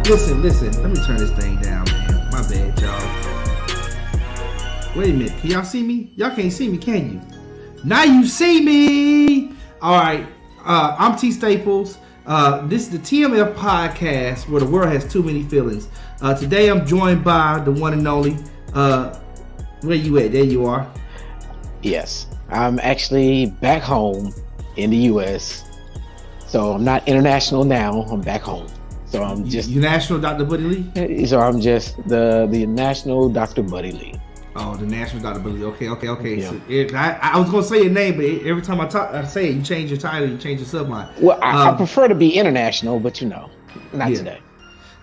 Listen. Let me turn this thing down, man. My bad, y'all. Wait a minute. Can y'all see me? Y'all can't see me, can you? Now you see me. All right. I'm T Staples. This is the TMF podcast where the world has too many feelings. Today I'm joined by the one and only. Where you at? There you are. Yes, I'm actually back home in the U.S. So I'm not international now. I'm back home. So I'm just you national Dr. Buddy Lee. So I'm just the national Dr. Buddy Lee. Oh, the national Dr. Buddy Lee. Okay. Yeah. So I was gonna say your name, but every time I say it, you change your title, you change your subline. Well, I prefer to be international, but not today.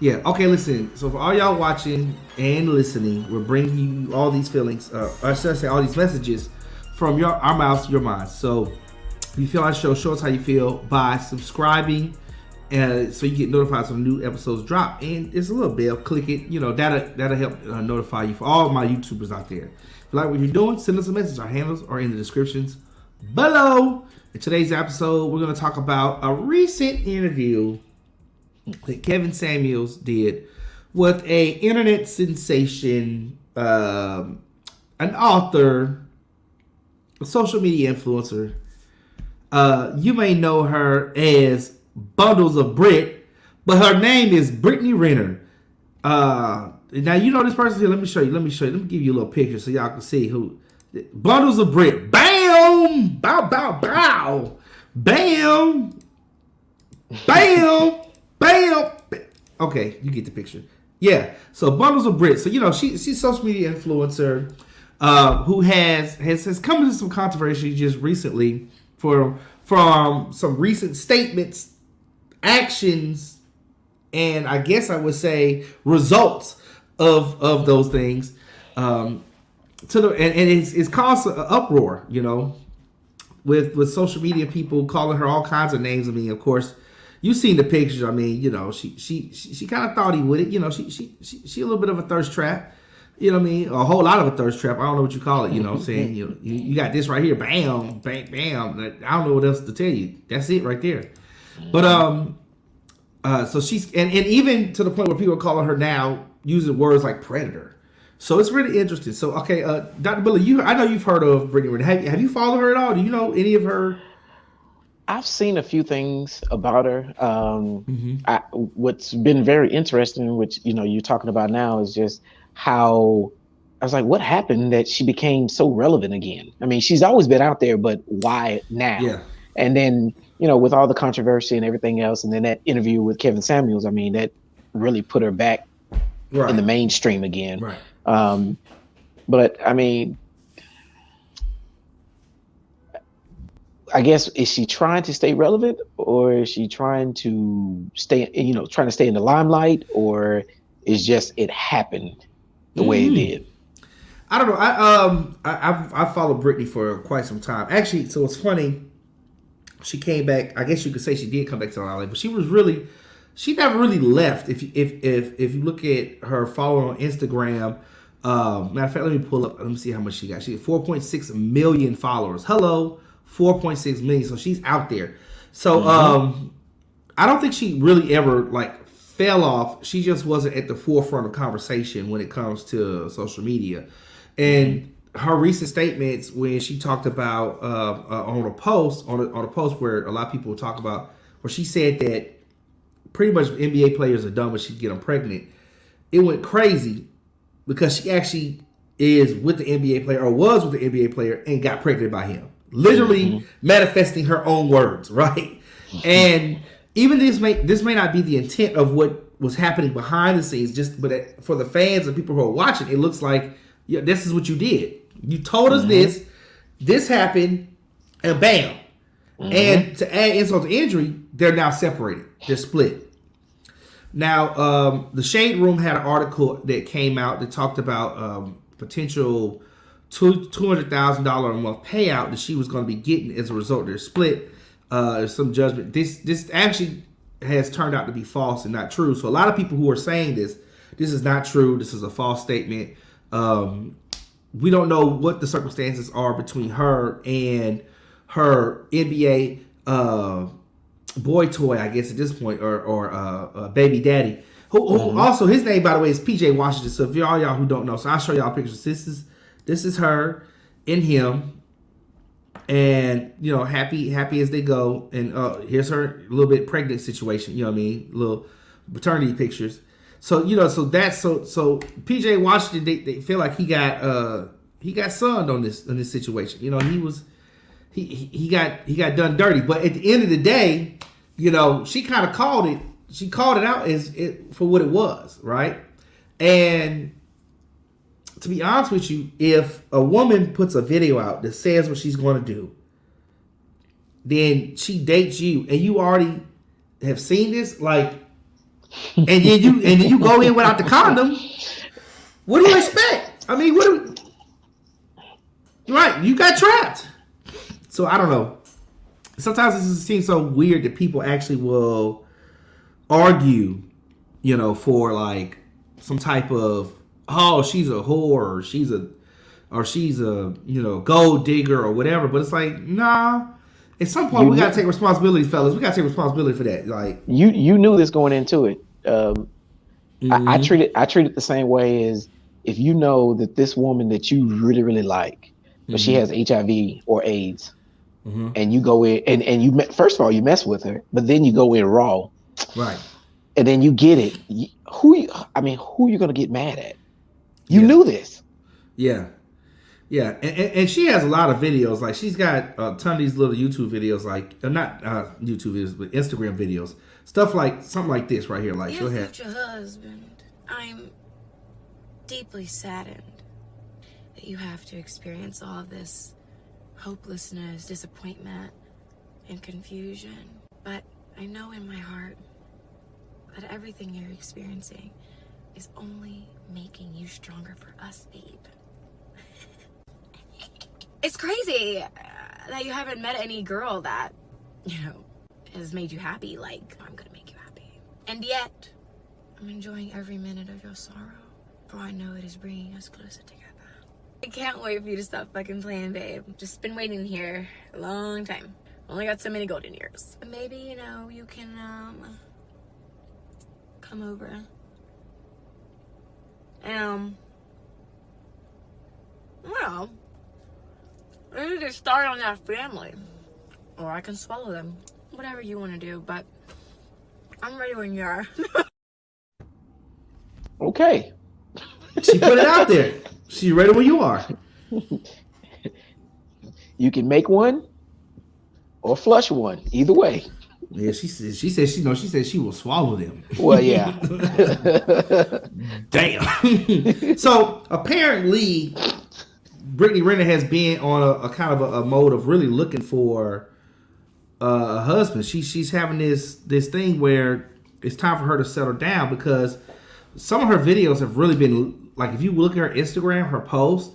Yeah. Okay. Listen. So for all y'all watching and listening, we're bringing you all these feelings, or should I say, all these messages from our mouths to your minds. So if you feel our show, show us how you feel by subscribing, so you get notified when new episodes drop. And it's a little bell. Click it. You know that'll help notify you for all my YouTubers out there. If you like what you're doing, send us a message. Our handles are in the descriptions below. In today's episode, we're going to talk about a recent interview that Kevin Samuels did with a internet sensation, an author, a social media influencer. You may know her as Bundles of Brit, but her name is Brittany Renner. Now you know this person here. Let me show you. Let me give you a little picture so y'all can see who. Bundles of Brit. Bam! Bow, bow, bow. Bam! Bam! Bam! Okay, you get the picture. Yeah. So Bundles of Brit. So she's a social media influencer who has come into some controversy just recently from some recent statements, actions, and I guess I would say results of those things. And it's caused an uproar, with social media people calling her all kinds of names. I mean, of course, you've seen the pictures. I mean, she kind of thought he would it. She a little bit of a thirst trap. You know what I mean? A whole lot of a thirst trap. I don't know what you call it. You know what I'm saying? You got this right here. Bam, bam, bam. I don't know what else to tell you. That's it right there. But so she's and even to the point where people are calling her now using words like predator. So it's really interesting. So okay, Dr. Billy, I know you've heard of Brittany Renner. Have you followed her at all? Do you know any of her? I've seen a few things about her. What's been very interesting, which you're talking about now, is just how I was like, what happened that she became so relevant again? I mean, she's always been out there, but why now? Yeah. And then, with all the controversy and everything else, and then that interview with Kevin Samuels, I mean, that really put her back in the mainstream again. Right. But I mean, I guess, is she trying to stay relevant, or is she trying to stay in the limelight, or is just it happened the way it did? I don't know. I followed Brittany for quite some time. Actually, so it's funny. She came back. I guess you could say she did come back to LA, but she never really left. If you look at her following on Instagram, matter of fact, let me pull up. Let me see how much she got. She had 4.6 million followers. Hello, 4.6 million. So she's out there. So I don't think she really ever fell off. She just wasn't at the forefront of conversation when it comes to social media. And her recent statements, when she talked about on a post where a lot of people talk about, where she said that pretty much NBA players are dumb and she'd get them pregnant. It went crazy because she actually is with the NBA player, or was with the NBA player, and got pregnant by him. Literally manifesting her own words, right? And even this may not be the intent of what was happening behind the scenes, but for the fans and people who are watching, it looks like, yeah, this is what you did. You told us this happened, and bam. And to add insult to injury, they're now separated. They're split. Now, the Shade Room had an article that came out that talked about potential $200,000 a month payout that she was going to be getting as a result of their split. Some judgment. This actually has turned out to be false and not true. So a lot of people who are saying this is not true. This is a false statement. We don't know what the circumstances are between her and her NBA boy toy, I guess at this point, or baby daddy. Who also, his name, by the way, is PJ Washington. So if y'all who don't know, so I'll show y'all pictures. This is her and him, and happy as they go. And here's her little bit pregnant situation. You know what I mean? Little paternity pictures. So so PJ Washington, they feel like he got sunned on this situation. He got done dirty. But at the end of the day, she kind of called it. She called it out for what it was, right? And to be honest with you, if a woman puts a video out that says what she's going to do, then she dates you, and you already have seen this, like, and then you go in without the condom. What do you expect? I mean, right? You got trapped. So I don't know. Sometimes it seems so weird that people actually will argue, for like some type of, oh, she's a whore, or she's a gold digger or whatever. But it's like, nah. At some point, we gotta take responsibility, fellas. We gotta take responsibility for that. Like you knew this going into it. I treat it the same way as if you know that this woman that you really really like, but she has HIV or AIDS, and you go in and you first of all you mess with her, but then you go in raw. Right. And then you get it. Who are you gonna get mad at? You knew this. Yeah. Yeah. And she has a lot of videos. Like she's got a ton of these little YouTube videos, like not YouTube videos, but Instagram videos. Stuff like something like this right here. Like she'll have future husband. I'm deeply saddened that you have to experience all of this hopelessness, disappointment, and confusion. But I know in my heart that everything you're experiencing is only making you stronger for us, babe. It's crazy that you haven't met any girl that, has made you happy like I'm gonna make you happy. And yet, I'm enjoying every minute of your sorrow, for I know it is bringing us closer together. I can't wait for you to stop fucking playing, babe. Just been waiting here a long time. Only got so many golden years. Maybe, you can, come over. Well, we need to start on that family. Or I can swallow them. Whatever you want to do, but I'm ready when you are. Okay. She put it out there. She ready when you are. You can make one or flush one. Either way. Yeah, she said she will swallow them. Well, yeah. Damn. So apparently, Brittany Renner has been on a kind of a mode of really looking for a husband. She's having this thing where it's time for her to settle down, because some of her videos have really been like, if you look at her Instagram, her posts,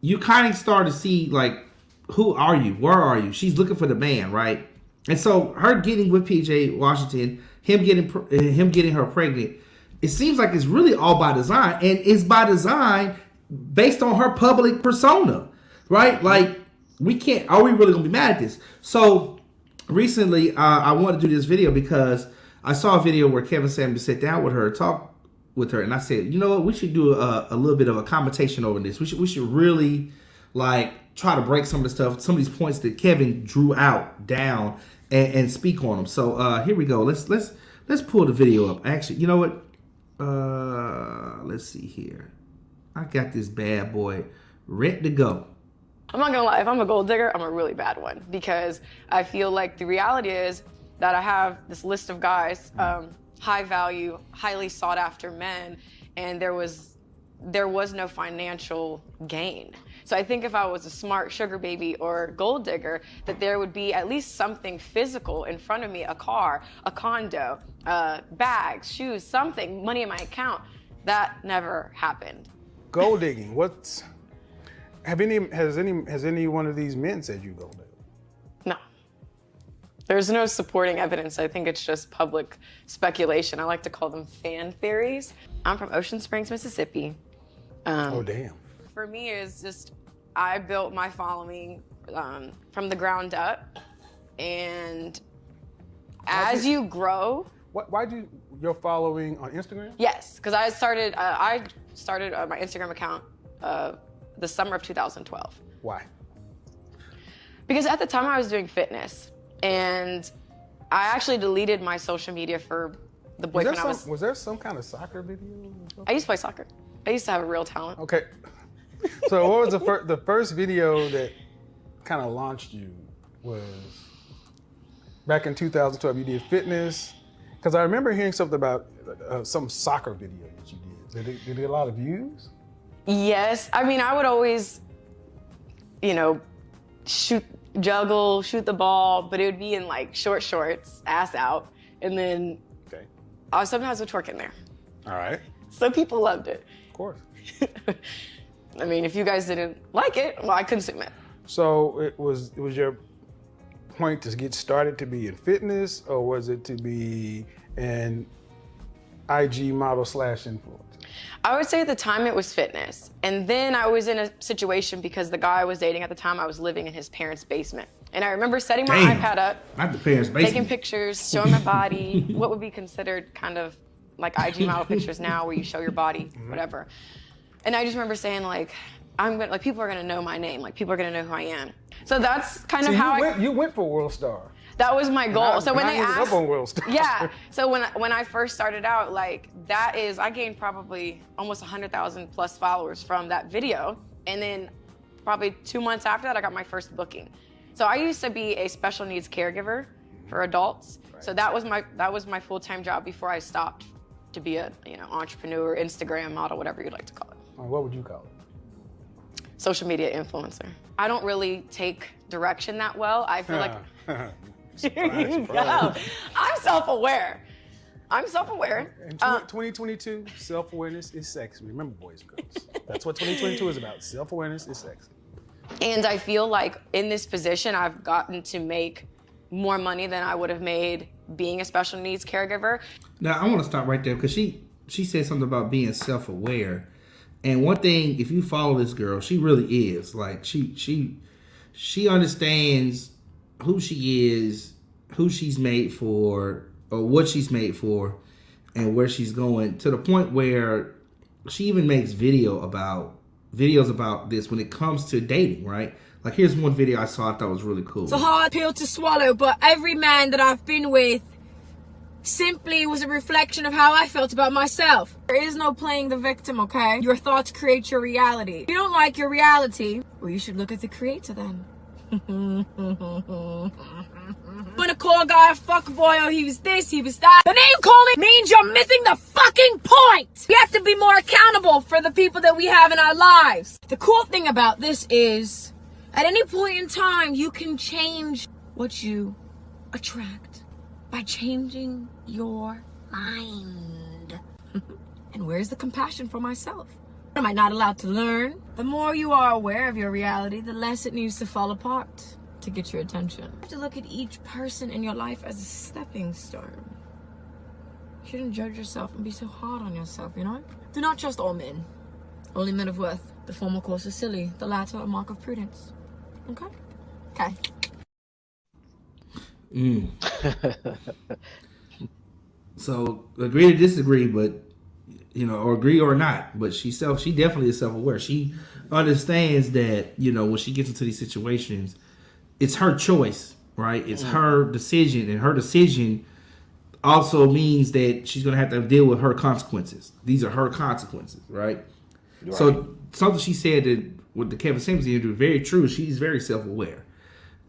you kind of start to see like, who are you? Where are you? She's looking for the man, right? And so her getting with PJ Washington, him getting her pregnant, it seems like it's really all by design, and it's by design based on her public persona, right? Like, are we really gonna be mad at this? So recently, I wanted to do this video because I saw a video where Kevin Samuels sat down with her, talk with her, and I said, you know what, we should do a little bit of a commentation over this. We should really like try to break some of the stuff, some of these points that Kevin drew out down and speak on them. So here we go. Let's pull the video up. Actually, you know what? Let's see here. I got this bad boy ready to go. I'm not gonna lie, if I'm a gold digger, I'm a really bad one, because I feel like the reality is that I have this list of guys, high value, highly sought after men, and there was no financial gain. So I think if I was a smart sugar baby or gold digger, that there would be at least something physical in front of me, a car, a condo, bags, shoes, something, money in my account. That never happened. Gold digging, has any one of these men said you gold digging? No. There's no supporting evidence. I think it's just public speculation. I like to call them fan theories. I'm from Ocean Springs, Mississippi. Oh, damn. For me, it's just, I built my following from the ground up. And as you grow, Why do your following on Instagram? Yes, because I started my Instagram account the summer of 2012. Why? Because at the time I was doing fitness, and I actually deleted my social media for the boyfriend Was there some kind of soccer video? I used to play soccer. I used to have a real talent. Okay. So what was the first video that kind of launched you? Was back in 2012. You did fitness. Because I remember hearing something about some soccer video that you did. Did it get a lot of views? Yes. I mean, I would always, shoot the ball, but it would be in like short shorts, ass out. And then I sometimes would twerk in there. All right. So people loved it. Of course. I mean, if you guys didn't like it, well, I couldn't submit. So it was your point to get started to be in fitness, or was it to be an IG model / influencer? I would say at the time it was fitness. And then I was in a situation because the guy I was dating at the time, I was living in his parents' basement. And I remember setting my iPad up, not the parents' basement, taking pictures, showing my body, what would be considered kind of like IG model pictures now where you show your body, whatever. And I just remember saying people are gonna know my name, like people are gonna know who I am. So that's kind of how you went for World Star. That was my goal. So when they asked, up on World Star. Yeah. So when I first started out, I gained probably almost 100,000 plus followers from that video, and then probably 2 months after that, I got my first booking. So I used to be a special needs caregiver for adults. Right. So that was my full-time job before I stopped to be a entrepreneur, Instagram model, whatever you'd like to call it. What would you call it? Social media influencer. I don't really take direction that well. I feel like surprise. I'm self-aware. In 2022, self-awareness is sexy. Remember, boys and girls. That's what 2022 is about. Self-awareness is sexy. And I feel like in this position, I've gotten to make more money than I would have made being a special needs caregiver. Now, I want to stop right there because she said something about being self-aware. And one thing, if you follow this girl, she really is. Like, she understands who she is, who she's made for, or what she's made for, and where she's going, to the point where she even makes videos about this when it comes to dating, right? Like, here's one video I saw I thought was really cool. It's a hard pill to swallow, but every man that I've been with simply was a reflection of how I felt about myself. There is no playing the victim, okay? Your thoughts create your reality. If you don't like your reality, well, you should look at the creator then. When a call a guy a fuckboy, or he was this, he was that, the name calling means you're missing the fucking point. We have to be more accountable for the people that we have in our lives. The cool thing about this is, at any point in time, you can change what you attract by changing your mind. And where's the compassion for myself? Am I not allowed to learn? The more you are aware of your reality, the less it needs to fall apart to get your attention. You have to look at each person in your life as a stepping stone. You shouldn't judge yourself and be so hard on yourself, you know? Do not trust all men. Only men of worth. The former course is silly, the latter a mark of prudence. Okay? Okay. So, agree to disagree, but or agree or not, but she definitely is self-aware. She understands that, when she gets into these situations, it's her choice, right? It's her decision, and her decision also means that she's going to have to deal with her consequences. These are her consequences, right? So something she said that with the Kevin Samuels interview, very true. She's very self-aware.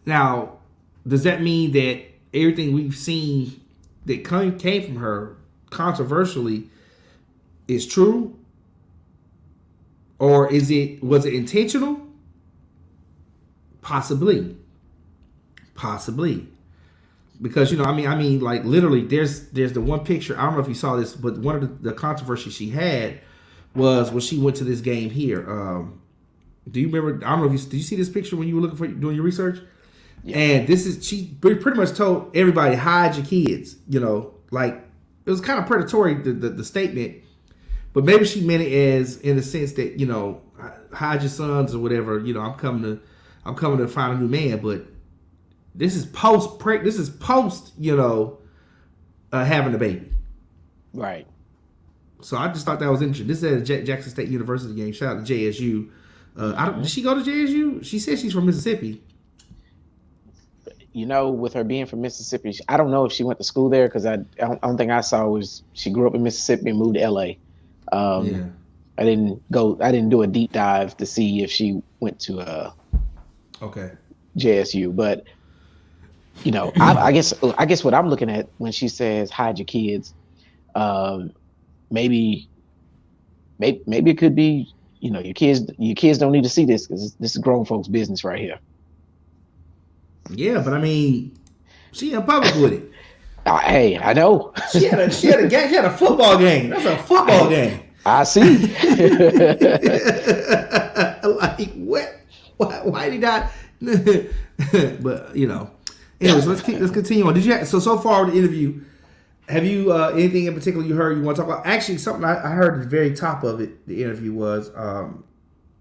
Now, does that mean that everything we've seen that came from her controversially is true? Or was it intentional? Possibly. Because like literally there's the one picture, I don't know if you saw this, but one of the controversy she had was when she went to this game here. Do you remember? I don't know if did you see this picture when you were doing your research? Yeah. And she pretty much told everybody, hide your kids, like it was kind of predatory, the statement. But maybe she meant it as in the sense that, hide your sons or whatever. I'm coming to find a new man. But this is post, having a baby. Right. So I just thought that was interesting. This is at a Jackson State University game. Shout out to JSU. Did she go to JSU? She said she's from Mississippi. You know, with her being from Mississippi, I don't know if she went to school there because I don't think I saw was she grew up in Mississippi and moved to LA. Yeah. I didn't do a deep dive to see if she went to JSU, but you know, I guess what I'm looking at when she says hide your kids, maybe it could be, you know, your kids don't need to see this because this is grown folks' business right here. Yeah, but I mean, she in public with it. Hey, I know. She had a football game. That's a football game. I see. Like what? Why did he not? But you know, anyways, let's continue on. Did you so far with the interview? Have you anything in particular you heard you want to talk about? Actually, something I heard at the very top of it. The interview was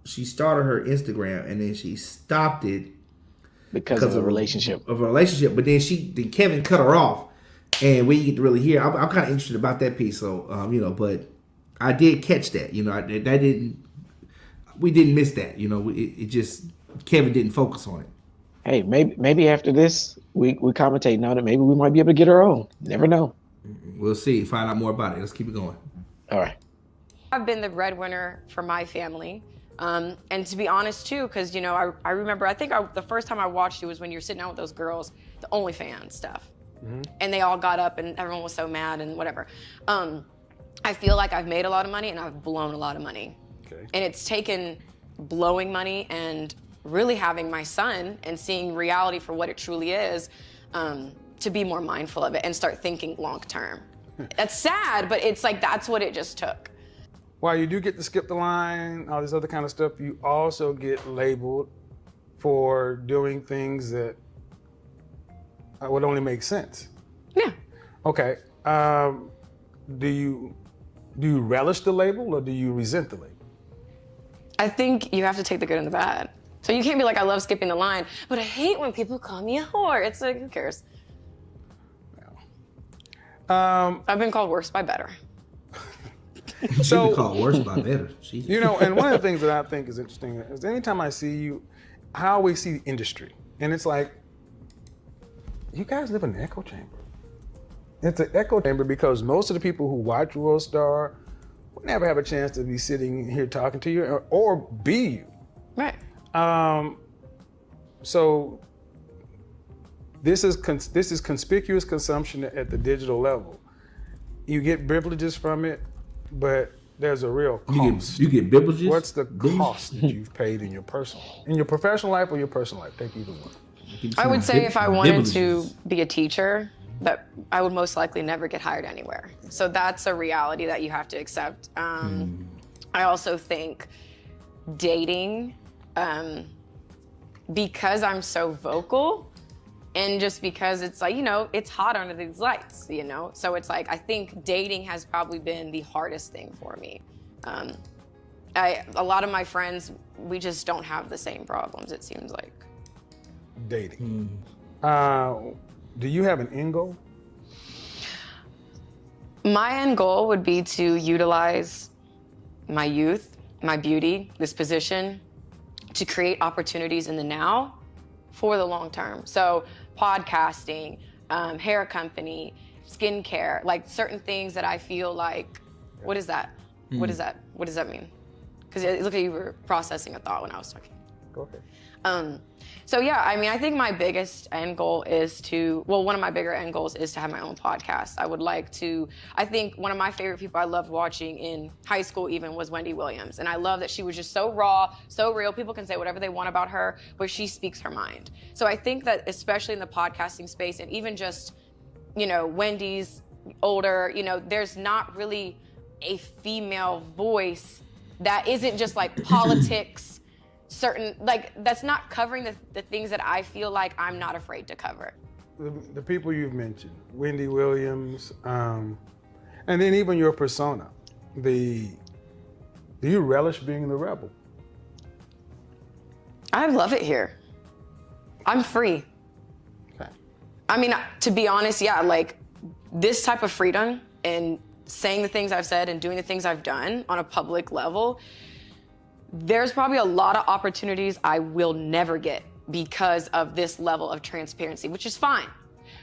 she started her Instagram and then she stopped it because of a relationship. But then Kevin cut her off, and we get to really hear. I'm kind of interested about that piece. So you know, but I did catch that. You know, we didn't miss that. You know, it just Kevin didn't focus on it. Hey, maybe after this we commentating on it. Maybe we might be able to get our own. Never know. We'll see. Find out more about it. Let's keep it going. All right. I've been the breadwinner for my family. And to be honest too, because you know, I remember, the first time I watched you was when you were sitting down with those girls, the OnlyFans stuff. Mm-hmm. And they all got up and everyone was so mad and whatever. I feel like I've made a lot of money and I've blown a lot of money. Okay. And it's taken blowing money and really having my son and seeing reality for what it truly is, to be more mindful of it and start thinking long term. That's sad, but it's like, that's what it just took. While you do get to skip the line, all this other kind of stuff, you also get labeled for doing things that would only make sense. Yeah. Okay. Do you relish the label or do you resent the label? I think you have to take the good and the bad. So you can't be like, I love skipping the line, but I hate when people call me a whore. It's like, who cares? I've been called worse by better. So been called worse by better. Jeez. You know, and one of the things that I think is interesting is anytime I see you, how we see the industry, and it's like, you guys live in an echo chamber. It's an echo chamber because most of the people who watch World Star will never have a chance to be sitting here talking to you or be you. Right. So this is conspicuous consumption at the digital level. You get privileges from it, but there's a real cost. You get privileges? What's the cost that you've paid in your professional life or your personal life? Take either one. I would say if I wanted to be a teacher, that I would most likely never get hired anywhere. So that's a reality that you have to accept. I also think dating, because I'm so vocal and just because it's like, you know, it's hot under these lights, you know? So it's like, I think dating has probably been the hardest thing for me. A lot of my friends, we just don't have the same problems, it seems like. Dating. Do you have an end goal? My end goal would be to utilize my youth, my beauty, this position, to create opportunities in the now for the long term. So podcasting, hair company, skincare, like certain things that I feel like, what is that? What does that mean? Because it looked like you were processing a thought when I was talking. Go ahead. So yeah, I mean, I think my biggest end goal is one of my bigger end goals is to have my own podcast. I think one of my favorite people I loved watching in high school even was Wendy Williams. And I love that she was just so raw, so real. People can say whatever they want about her, but she speaks her mind. So I think that especially in the podcasting space and even just, you know, Wendy's older, you know, there's not really a female voice that isn't just like politics, that's not covering the things that I feel like I'm not afraid to cover. The people you've mentioned, Wendy Williams, and then even your persona, do you relish being the rebel? I love it here. I'm free. Okay. I mean, to be honest, yeah, like this type of freedom and saying the things I've said and doing the things I've done on a public level, there's probably a lot of opportunities I will never get because of this level of transparency, which is fine.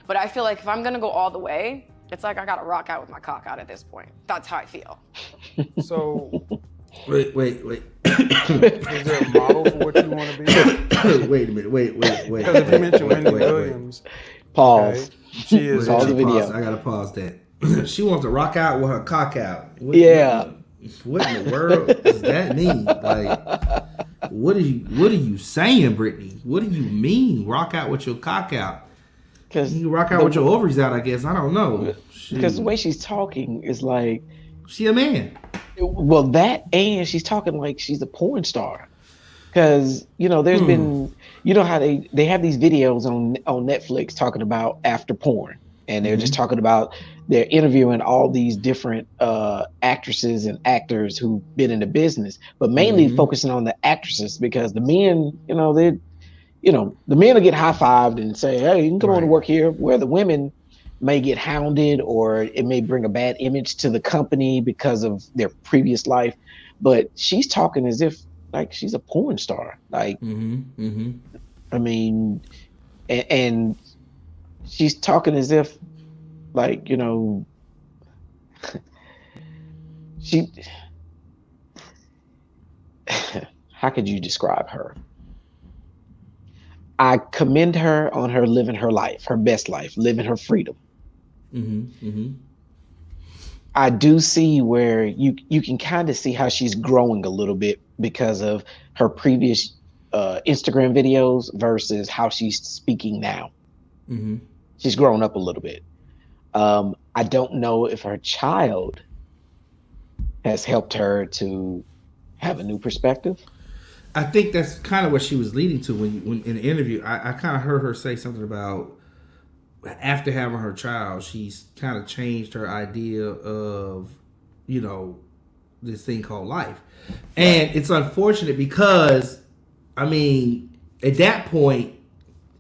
But I feel like if I'm gonna go all the way, it's like I gotta rock out with my cock out at this point. That's how I feel. So, Wait. is there a model for what you want to be? Wait a minute. Wait. Because if you mention Wendy Williams, Pause. okay, she is. Pause the video. I gotta pause that. She wants to rock out with her cock out. What in the world does that mean? Like, what are you saying, Brittany? What do you mean, rock out with your cock out? Because you rock out with your ovaries out, I guess. I don't know. Because the way she's talking is like, she a man. Well, that, and she's talking like she's a porn star. Because there's been, how they have these videos on Netflix talking about after porn, and they're just talking about, they're interviewing all these different actresses and actors who've been in the business, but mainly focusing on the actresses, because the men, the men will get high-fived and say, hey, you can come on to work here, where the women may get hounded, or it may bring a bad image to the company because of their previous life. But she's talking as if like she's a porn star. Like, I mean, and she's talking as if like, she, how could you describe her? I commend her on her living her life, her best life, living her freedom. I do see where you can kind of see how she's growing a little bit because of her previous Instagram videos versus how she's speaking now. She's grown up a little bit. I don't know if her child has helped her to have a new perspective. I think that's kind of what she was leading to when in the interview. I kind of heard her say something about after having her child, she's kind of changed her idea of, this thing called life. And it's unfortunate because, I mean, at that point,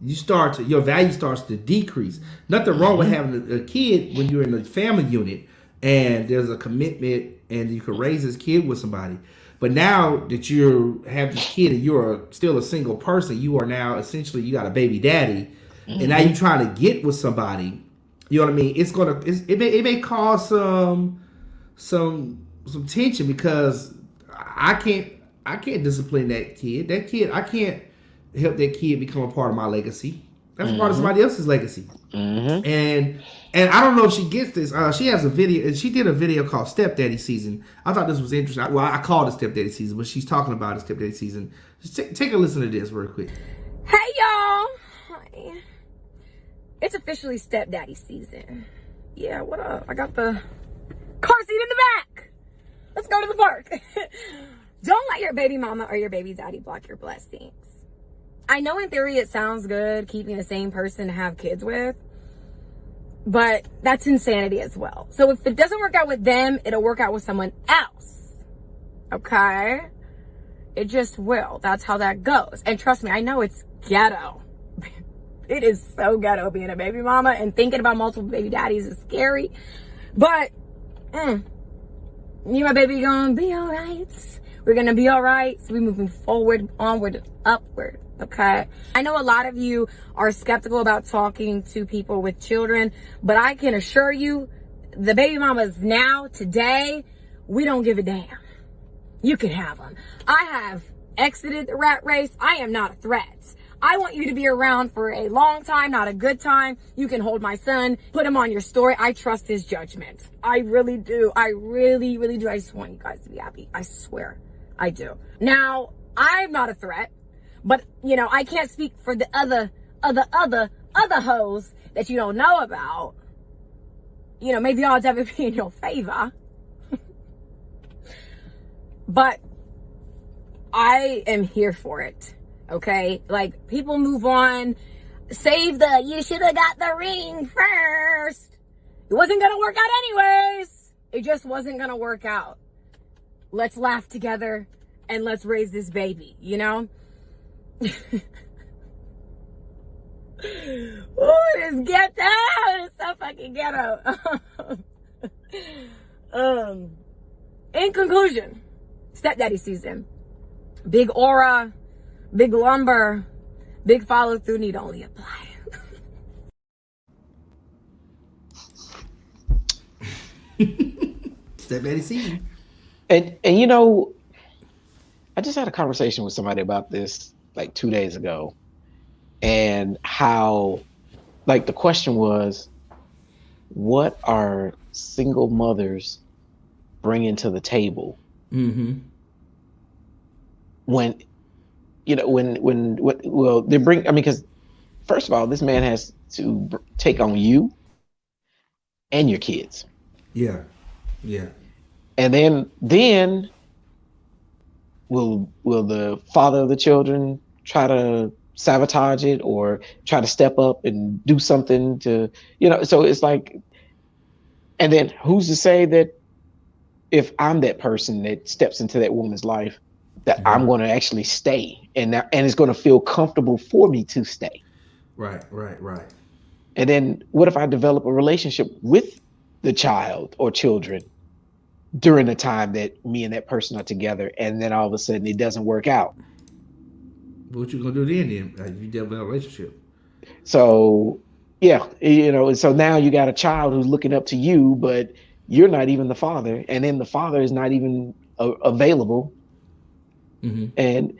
your value starts to decrease. Nothing wrong with having a kid when you're in a family unit and there's a commitment and you can raise this kid with somebody. But now that you have this kid and you're still a single person, you are now essentially, you got a baby daddy, and now you're trying to get with somebody. You know what I mean? It may cause some tension because I can't discipline that kid. I can't help that kid become a part of my legacy. That's part of somebody else's legacy. And I don't know if she gets this. She has a video. She did a video called Stepdaddy Season. I thought this was interesting. Well, I called it Stepdaddy Season, but she's talking about it Stepdaddy Season. Just take a listen to this real quick. Hey, y'all. Hi. It's officially Stepdaddy season. Yeah, what up? I got the car seat in the back. Let's go to the park. Don't let your baby mama or your baby daddy block your blessings. I know in theory it sounds good keeping the same person to have kids with, but that's insanity as well. So if it doesn't work out with them, it'll work out with someone else. Okay? It just will. That's how that goes. And trust me, I know it's ghetto. It is so ghetto being a baby mama, and thinking about multiple baby daddies is scary. But, you and my baby gonna be all right. We're gonna be all right. So we're moving forward, onward, upward. Okay. I know a lot of you are skeptical about talking to people with children, but I can assure you, the baby mamas now, today, we don't give a damn. You can have them. I have exited the rat race. I am not a threat. I want you to be around for a long time, not a good time. You can hold my son, put him on your story. I trust his judgment. I really do. I really, really do. I just want you guys to be happy. I swear I do. Now, I'm not a threat, but I can't speak for the other hoes that you don't know about. Maybe odds ever be in your favor. But I am here for it. Okay, like, people move on. Save you should have got the ring first. It wasn't gonna work out anyways. It just wasn't gonna work out. Let's laugh together and let's raise this baby, Oh, it's get down. It's so fucking ghetto. In conclusion, stepdaddy season. Big aura, big lumber, big follow through need only apply. Stepdaddy season. And you know, I just had a conversation with somebody about this like 2 days ago, and how, like, the question was, what are single mothers bringing to the table? Mm-hmm. When, you know, well, they bring, I mean, because first of all, this man has to take on you and your kids. Yeah. Yeah. And then will the father of the children try to sabotage it or try to step up and do something to, you know, so it's like, and then who's to say that if I'm that person that steps into that woman's life, that I'm going to actually stay and it's going to feel comfortable for me to stay. Right. And then what if I develop a relationship with the child or children during the time that me and that person are together, and then all of a sudden it doesn't work out? What you gonna do then? You develop a relationship. So yeah, you know, so now you got a child who's looking up to you, but you're not even the father, and then the father is not even available. Mm-hmm. And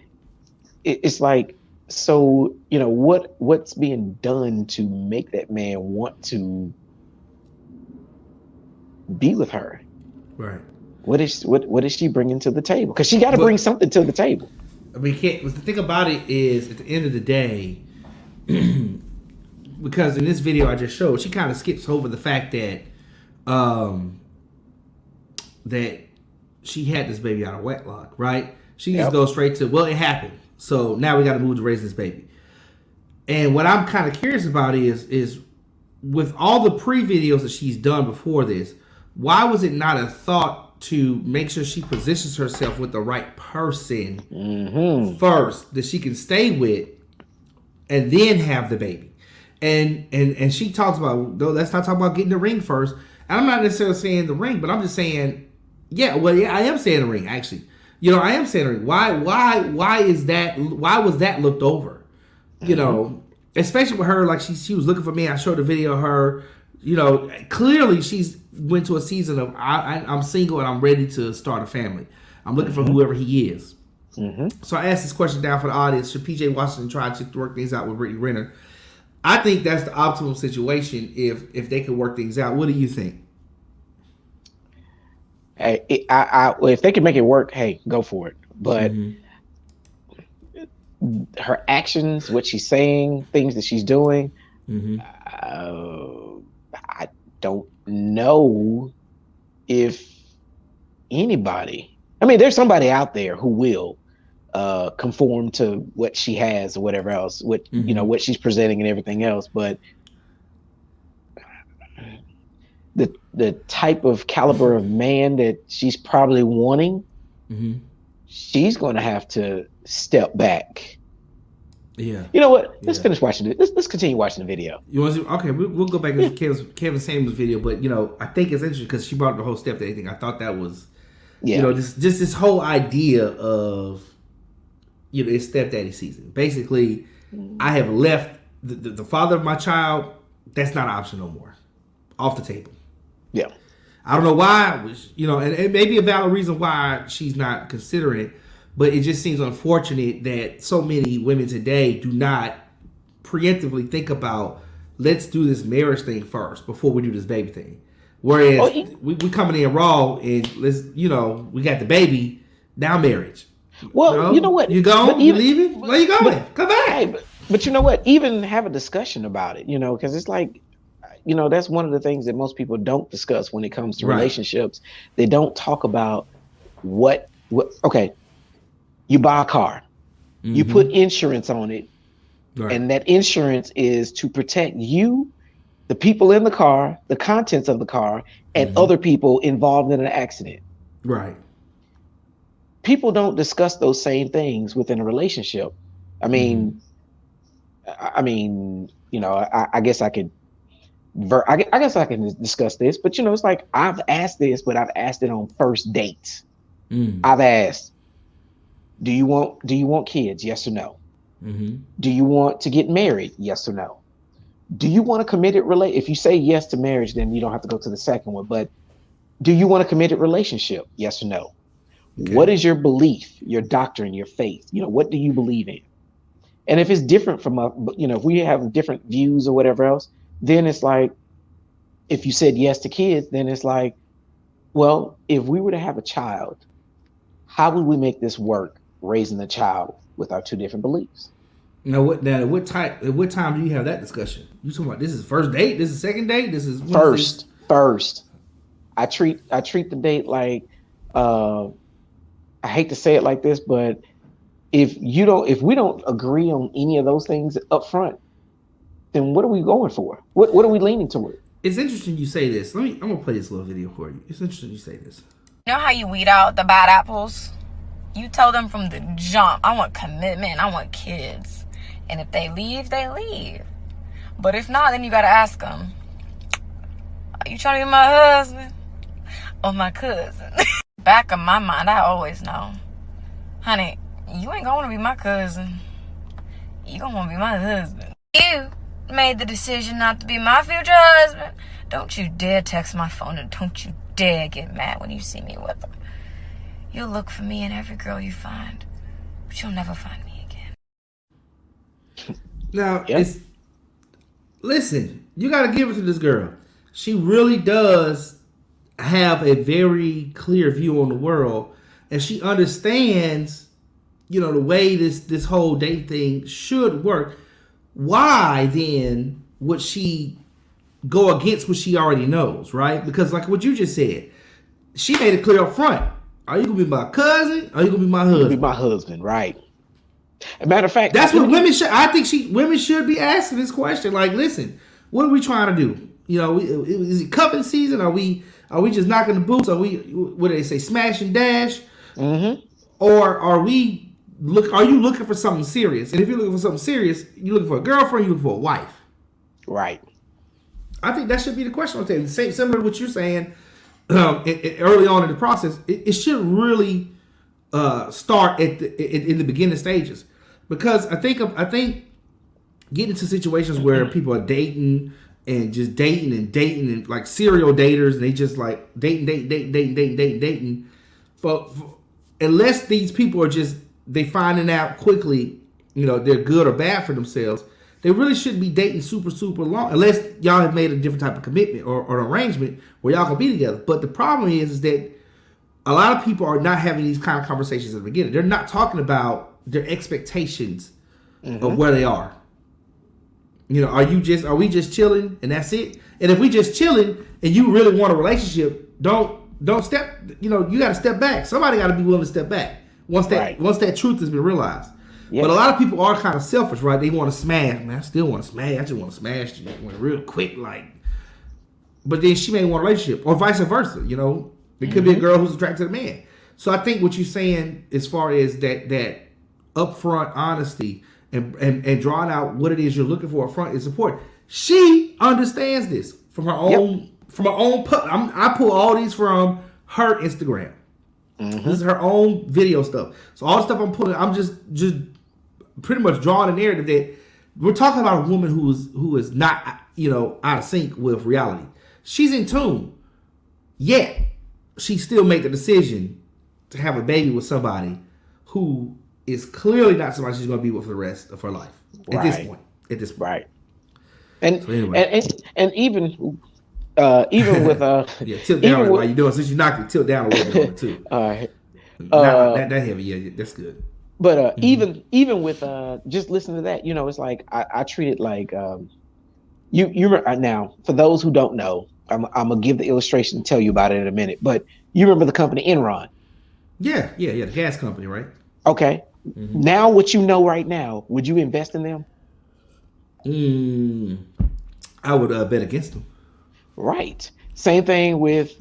it's like, so, you know, what's being done to make that man want to be with her? Right. What is she bringing to the table? Because she got to bring something to the table. I mean, the thing about it is, at the end of the day, because in this video I just showed, she kind of skips over the fact that that she had this baby out of wedlock, right? She just goes straight to, well, it happened, so now we got to move to raise this baby. And what I'm kind of curious about is with all the pre-videos that she's done before this, why was it not a thought to make sure she positions herself with the right person first that she can stay with, and then have the baby? And she talks about, though, let's not talk about getting the ring first. And I'm not necessarily saying the ring, but I'm just saying, I am saying the ring, actually. You know, I am saying the ring. Why is that? Why was that looked over? You know, especially with her, like she was looking for me. I showed a video of her. You know, clearly she's went to a season of I'm single and I'm ready to start a family. I'm looking for whoever he is. So I asked this question down for the audience. Should PJ Washington try to work things out with Brittany Renner? I think that's the optimal situation if they could work things out. What do you think? Hey, if they can make it work, hey, go for it. But her actions, what she's saying, things that she's doing, I don't know if anybody, I mean, there's somebody out there who will conform to what she has or whatever else, you know, what she's presenting and everything else. But the type of caliber of man that she's probably wanting, she's going to have to step back. Yeah. You know what? Let's finish watching it. Let's continue watching the video. You want to? Okay, we'll go back to Kevin Samuels' video, but you know, I think it's interesting because she brought up the whole stepdaddy thing. I thought that was, you know, just this whole idea of, you know, it's stepdaddy season. Basically, I have left the father of my child. That's not an option no more. Off the table. Yeah. I don't know why, you know, and it may be a valid reason why she's not considering it, but it just seems unfortunate that so many women today do not preemptively think about, let's do this marriage thing first before we do this baby thing. Whereas we coming in raw and let's, you know, we got the baby, now marriage. Well, you know what? You going? You leaving? Where you going? Come back. Hey, but you know what? Even have a discussion about it, you know, because it's like, you know, that's one of the things that most people don't discuss when it comes to relationships. They don't talk about what okay, you buy a car, you put insurance on it, and that insurance is to protect you, the people in the car, the contents of the car, and other people involved in an accident. Right. People don't discuss those same things within a relationship. I mean, you know, I guess I could I guess I can discuss this, but it's like I've asked this, but I've asked it on first dates. I've asked, do you want kids? Yes or no? Do you want to get married? Yes or no? Do you want a committed relationship? If you say yes to marriage, then you don't have to go to the second one. But do you want a committed relationship? Yes or no? Okay. What is your belief, your doctrine, your faith? What do you believe in? And if it's different from if we have different views or whatever else, then it's like, if you said yes to kids, then it's like, well, if we were to have a child, how would we make this work, raising the child with our two different beliefs? Now, what time do you have that discussion? You talking about this is first date? This is second date? This is first. I treat the date like, I hate to say it like this, but if we don't agree on any of those things up front, then what are we going for? What are we leaning toward? It's interesting you say this. I'm gonna play this little video for you. It's interesting you say this. You know how you weed out the bad apples? You tell them from the jump, I want commitment, I want kids. And if they leave, they leave. But if not, then you gotta ask them, are you trying to be my husband or my cousin? Back of my mind, I always know, honey, you ain't gonna be my cousin. You gonna wanna be my husband. You made the decision not to be my future husband. Don't you dare text my phone, and don't you dare get mad when you see me with him. You'll look for me in every girl you find, but you'll never find me again. Now, listen, you got to give it to this girl. She really does have a very clear view on the world, and she understands, the way this whole date thing should work. Why then would she go against what she already knows, right? Because like what you just said, she made it clear up front. Are you gonna be my cousin? Or are you gonna be my husband? Be my husband, right? As a matter of fact, that's what women should. I think women should be asking this question. Like, listen, what are we trying to do? Is it cuffing season? Are we just knocking the boots? Are we, what do they say, smash and dash? Or are you looking for something serious? And if you're looking for something serious, you're looking for a girlfriend. You're looking for a wife, right? I think that should be the question on the table. Similar to what you're saying. Early on in the process, it should really start in the beginning stages, because I think getting into situations where people are dating and like serial daters, and they just like dating. But unless these people are just they finding out quickly, they're good or bad for themselves. They really shouldn't be dating super, super long, unless y'all have made a different type of commitment or an arrangement where y'all can be together. But the problem is that a lot of people are not having these kind of conversations at the beginning. They're not talking about their expectations of where they are. Are we just chilling and that's it? And if we just chilling and you really want a relationship, don't step. You got to step back. Somebody got to be willing to step back once that truth has been realized. Yes. But a lot of people are kind of selfish, right? They want to smash. Man, I still want to smash. I just want to smash you real quick, like. But then she may want a relationship, or vice versa. It could be a girl who's attracted to a man. So I think what you're saying, as far as that upfront honesty and drawing out what it is you're looking for up front, is important. She understands this from her own. From her own. I pull all these from her Instagram. This is her own video stuff. So all the stuff I'm pulling, I'm just pretty much drawing a narrative that we're talking about a woman who is not, out of sync with reality. She's in tune, yet she still made the decision to have a baby with somebody who is clearly not somebody she's going to be with for the rest of her life. At this point. Right. And so anyway. and even with tilt down while you're doing, since you knocked it, tilt down a little bit on it too. All right. Not that heavy, yeah, that's good. But even with just listening to that, it's like I treat it like you now, for those who don't know, I'm gonna give the illustration and tell you about it in a minute. But you remember the company Enron? Yeah, the gas company, right? Okay. Now, what you know right now, would you invest in them? I would bet against them. Right. Same thing with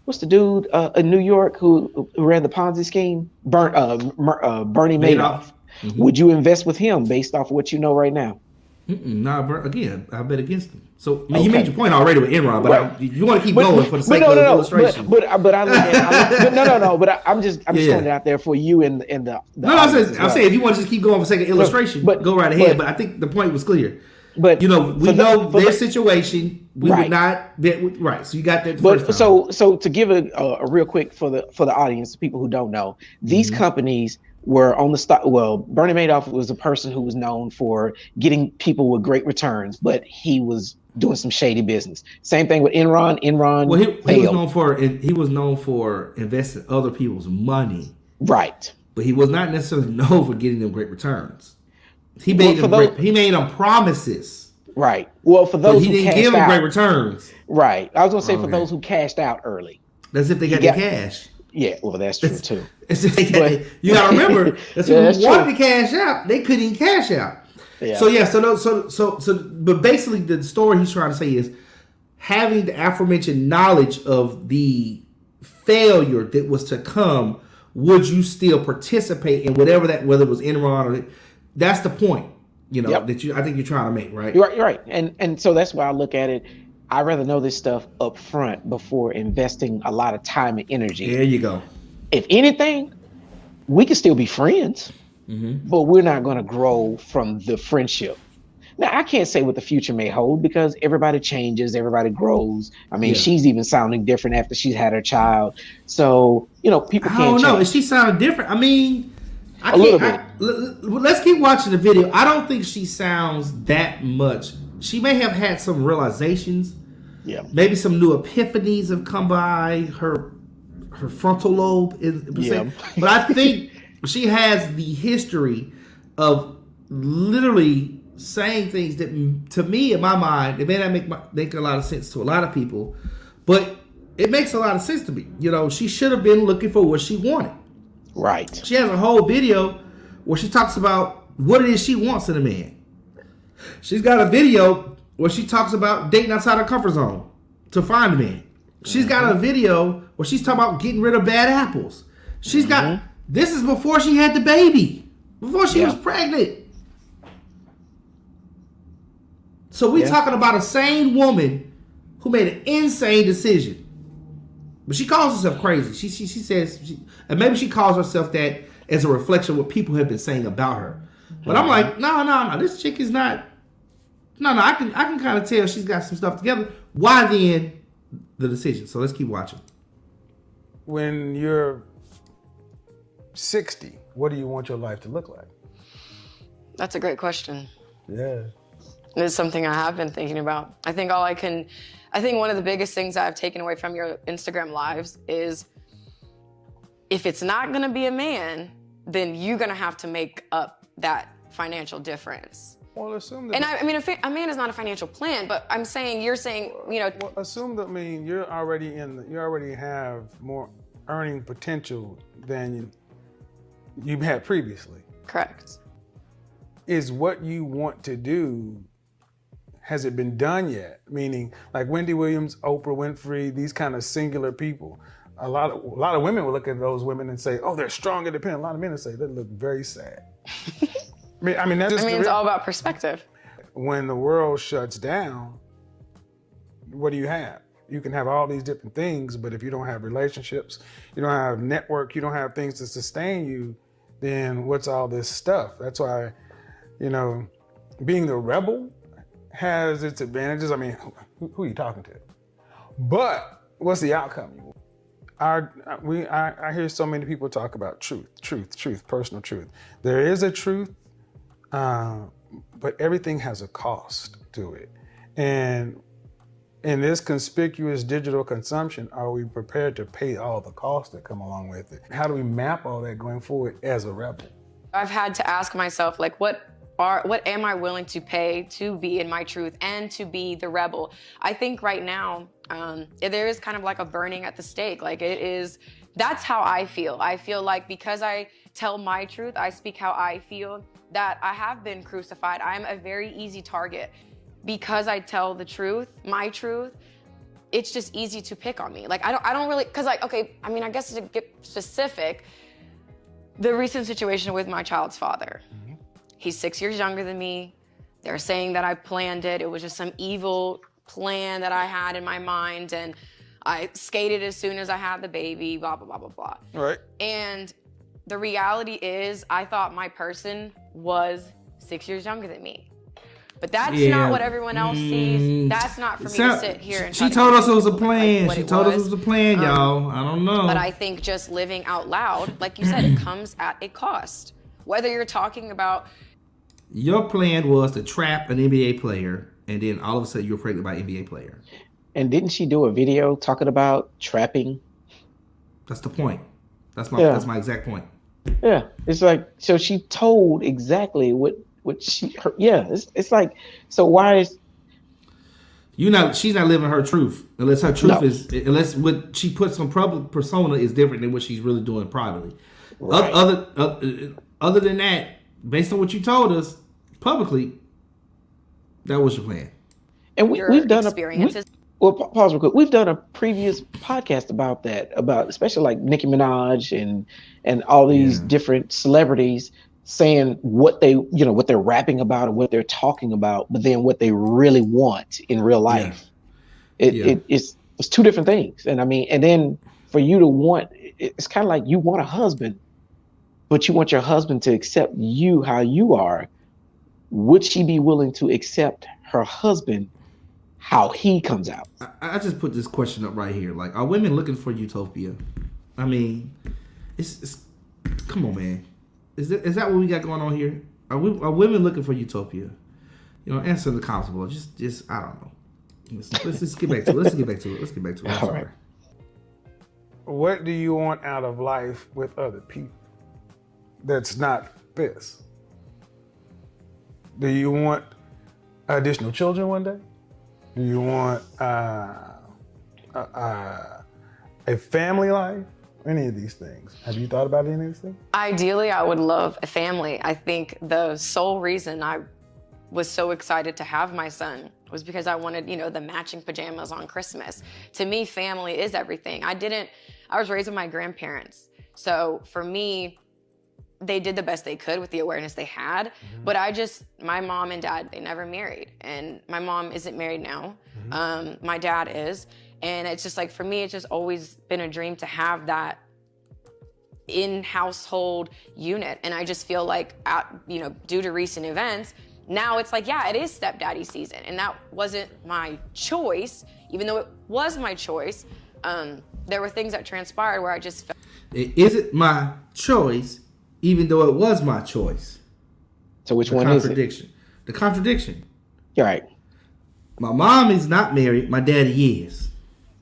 what's the dude in New York who ran the Ponzi scheme? Bernie Madoff. Would you invest with him based off of what you know right now? Nah, again, I bet against him. So you made your point already with Enron, but you want to keep going for the sake of illustration. But I look at no. But I'm just throwing it out there for you and the. I'm saying if you want to just keep going for the sake of illustration, go right ahead. But I think the point was clear. But we know their situation. We would not be right. So you got that. But so to give a real quick for the audience, people who don't know, these companies were on the stock. Well, Bernie Madoff was a person who was known for getting people with great returns, but he was doing some shady business. Same thing with Enron. Well, he was known for investing other people's money. Right. But he was not necessarily known for getting them great returns. He made them promises. Right. Well, for those who didn't give them great returns. Right. I was going to say for those who cashed out early. That's if they got the cash. Yeah, well, that's true too. You got to remember, that's people who wanted to cash out, they couldn't even cash out. Yeah. But basically, the story he's trying to say is having the aforementioned knowledge of the failure that was to come. Would you still participate in whether it was Enron or that's the point, that I think you're trying to make, right? You're right. And so that's why I look at it. I'd rather know this stuff up front before investing a lot of time and energy. There you go. If anything, we can still be friends, but we're not going to grow from the friendship. Now, I can't say what the future may hold because everybody changes, everybody grows. I mean, she's even sounding different after she's had her child. So, people can't change. I don't know. Is she sounding different? I mean, a little bit. Let's keep watching the video. I don't think she sounds that much. She may have had some realizations. Yeah. Maybe some new epiphanies have come by her frontal lobe. But I think she has the history of literally saying things that, to me, in my mind, it may not make a lot of sense to a lot of people, but it makes a lot of sense to me. She should have been looking for what she wanted. Right. She has a whole video where she talks about what it is she wants in a man. She's got a video where she talks about dating outside her comfort zone to find a man. She's got a video where she's talking about getting rid of bad apples. She's got, this is before she had the baby, before she was pregnant. So we're talking about a sane woman who made an insane decision. But she calls herself crazy. She says, and maybe she calls herself that as a reflection of what people have been saying about her. But I'm like, no, this chick is not. No, I can kind of tell she's got some stuff together. Why then the decision? So let's keep watching. When you're 60, what do you want your life to look like? That's a great question. Yeah. It's something I have been thinking about. I think one of the biggest things I've taken away from your Instagram lives is if it's not gonna be a man, then you're gonna have to make up that financial difference. Well, assume that. And I mean, a man is not a financial plan, but you're saying. Well, assume that you already have more earning potential than you had previously. Correct. Is what you want to do, has it been done yet? Meaning, like Wendy Williams, Oprah Winfrey, these kind of singular people. A lot of women will look at those women and say, "Oh, they're strong, independent." A lot of men will say they look very sad. I mean, it's all about perspective. When the world shuts down, what do you have? You can have all these different things, but if you don't have relationships, you don't have network, you don't have things to sustain you, then what's all this stuff? That's why, being the rebel has its advantages. I mean, who are you talking to? But what's the outcome? I hear so many people talk about truth, personal truth. There is a truth, but everything has a cost to it. And in this conspicuous digital consumption, are we prepared to pay all the costs that come along with it? How do we map all that going forward as a rebel? I've had to ask myself, what am I willing to pay to be in my truth and to be the rebel? I think right now, there is kind of like a burning at the stake. That's how I feel. I feel like because I tell my truth, I speak how I feel, that I have been crucified. I'm a very easy target. Because I tell the truth, my truth, it's just easy to pick on me. I don't really, I guess to get specific, the recent situation with my child's father. Mm-hmm. He's 6 years younger than me. They're saying that I planned it. It was just some evil plan that I had in my mind, and I skated as soon as I had the baby, blah, blah, blah, blah, blah. Right. And the reality is, I thought my person was 6 years younger than me. But that's not what everyone else sees. That's not for me to sit here and She told us it was a plan. Like she told us it was a plan, y'all. I don't know. But I think just living out loud, like you said, it comes at a cost. Whether you're talking about... Your plan was to trap an NBA player, and then all of a sudden you were pregnant by an NBA player. And didn't she do a video talking about trapping? That's the point. That's my exact point. Yeah, it's like, so she told exactly what it's like, so why is she's not living her truth unless her truth unless what she puts on public persona is different than what she's really doing privately. Right. Other than that, based on what you told us publicly, that was your plan. And we've done experiences. Pause real quick. We've done a previous podcast about that, about especially like Nicki Minaj and all these different celebrities saying what they're rapping about or what they're talking about, but then what they really want in real life. It's two different things. And I mean, and then for you to want, it's kind of like you want a husband, but you want your husband to accept you how you are. Would she be willing to accept her husband how he comes out? I just put this question up right here. Like, are women looking for utopia? I mean, it's come on, man. Is that what we got going on here? Are women looking for utopia? Answer in the comments below. Just I don't know. Let's just get back to it. Let's get back to it. I'm sorry. What do you want out of life with other people that's not this? Do you want additional children one day? Do you want a family life? Any of these things? Have you thought about any of these things? Ideally, I would love a family. I think the sole reason I was so excited to have my son was because I wanted, the matching pajamas on Christmas. To me, family is everything. I was raised with my grandparents. So for me, they did the best they could with the awareness they had. Mm-hmm. But my mom and dad, they never married. And my mom isn't married now. Mm-hmm. My dad is. And it's just like, for me, it's just always been a dream to have that in-household unit. And I just feel like, due to recent events, now it's like, it is stepdaddy season. And that wasn't my choice, even though it was my choice. There were things that transpired where I just felt... It isn't my choice, even though it was my choice. So which one is it? The contradiction. You're right. My mom is not married. My daddy is.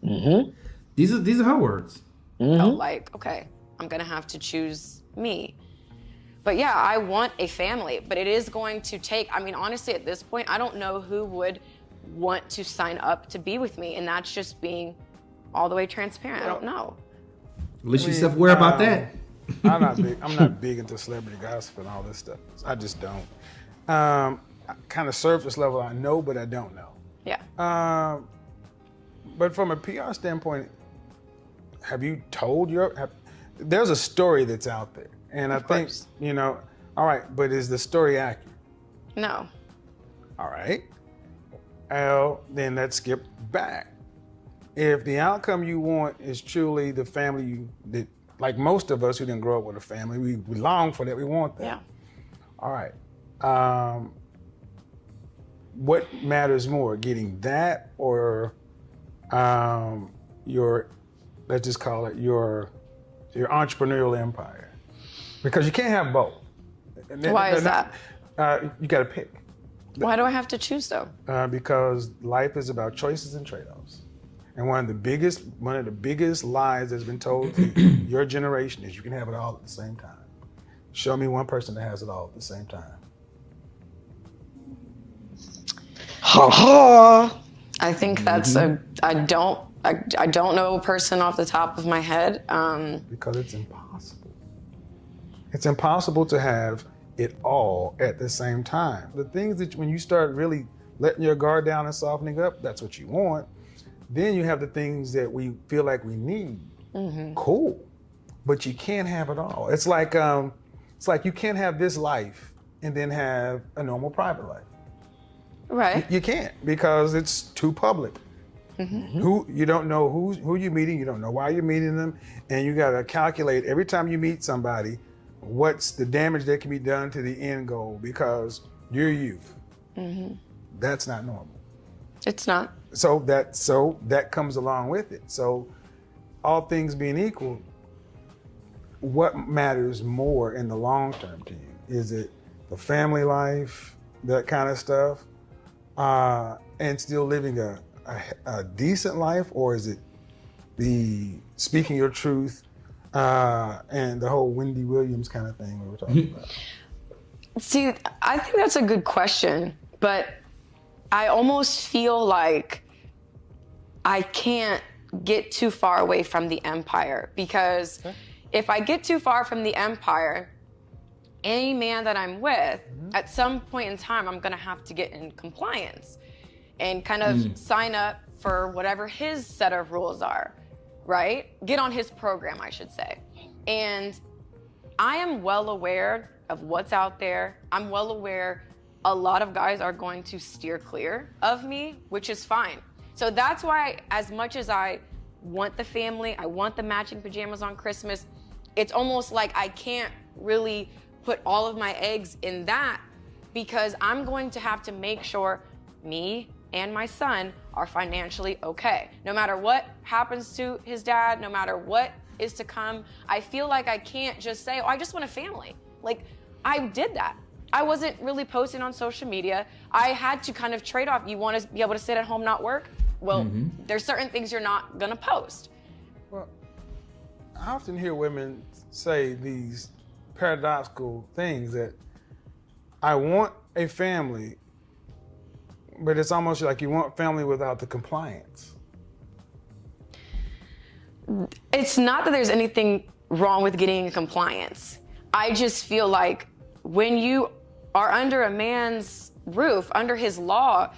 Mm-hmm. These are her words. Mm-hmm. Felt like, okay, I'm gonna have to choose me. But yeah, I want a family, but it is going to take, honestly, at this point, I don't know who would want to sign up to be with me, and that's just being all the way transparent. I don't know. At least you're self-aware about that. I'm not big into celebrity gossip and all this stuff. I just don't. Kind of surface level, I know, but I don't know. Yeah. But from a PR standpoint, have you told there's a story that's out there. And I think, all right, but is the story accurate? No. All right. Well, then let's skip back. If the outcome you want is truly the family that, like most of us who didn't grow up with a family, we long for that, we want that. Yeah. All right. What matters more, getting that or your, let's just call it your entrepreneurial empire? Because you can't have both. Why is that? You got to pick. Why do I have to choose though? Because life is about choices and trade-offs. And one of the biggest lies that's been told to your generation is you can have it all at the same time. Show me one person that has it all at the same time. Ha ha. I think that's I don't know a person off the top of my head. Because it's impossible. It's impossible to have it all at the same time. The things that when you start really letting your guard down and softening up, that's what you want. Then you have the things that we feel like we need. Mm-hmm. Cool. But you can't have it all. It's like you can't have this life and then have a normal private life. Right. You can't, because it's too public. Who you don't know who you're meeting, you don't know why you're meeting them, and you got to calculate every time you meet somebody what's the damage that can be done to the end goal, because you're youth. That's not normal. It's not. So that comes along with it. So all things being equal, what matters more in the long term to you? Is it the family life, that kind of stuff, and still living a decent life, or is it the speaking your truth and the whole Wendy Williams kind of thing we were talking about? See, I think that's a good question, but I almost feel like I can't get too far away from the empire, because if I get too far from the empire, any man that I'm with, at some point in time, I'm gonna have to get in compliance and kind of sign up for whatever his set of rules are, right? Get on his program, I should say. And I am well aware of what's out there. I'm well aware a lot of guys are going to steer clear of me, which is fine. So that's why, as much as I want the family, I want the matching pajamas on Christmas, it's almost like I can't really put all of my eggs in that, because I'm going to have to make sure me and my son are financially okay. No matter what happens to his dad, no matter what is to come, I feel like I can't just say, oh, I just want a family. Like, I did that. I wasn't really posting on social media. I had to kind of trade off. You want to be able to sit at home, not work? Well, there's certain things you're not gonna post. Well, I often hear women say these paradoxical things that I want a family, but it's almost like you want family without the compliance. It's not that there's anything wrong with getting in compliance. I just feel like when you are under a man's roof, under his law,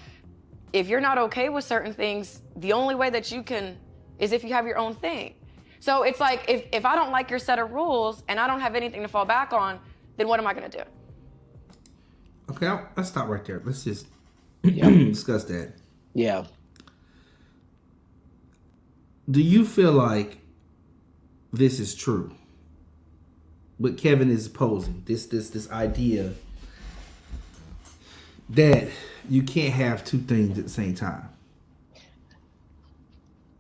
if you're not okay with certain things, the only way that you can is if you have your own thing. So it's like, if I don't like your set of rules and I don't have anything to fall back on, then what am I gonna do? Okay, let's stop right there. Let's just discuss that. Yeah. Do you feel like this is true? What Kevin is posing, this idea that you can't have two things at the same time.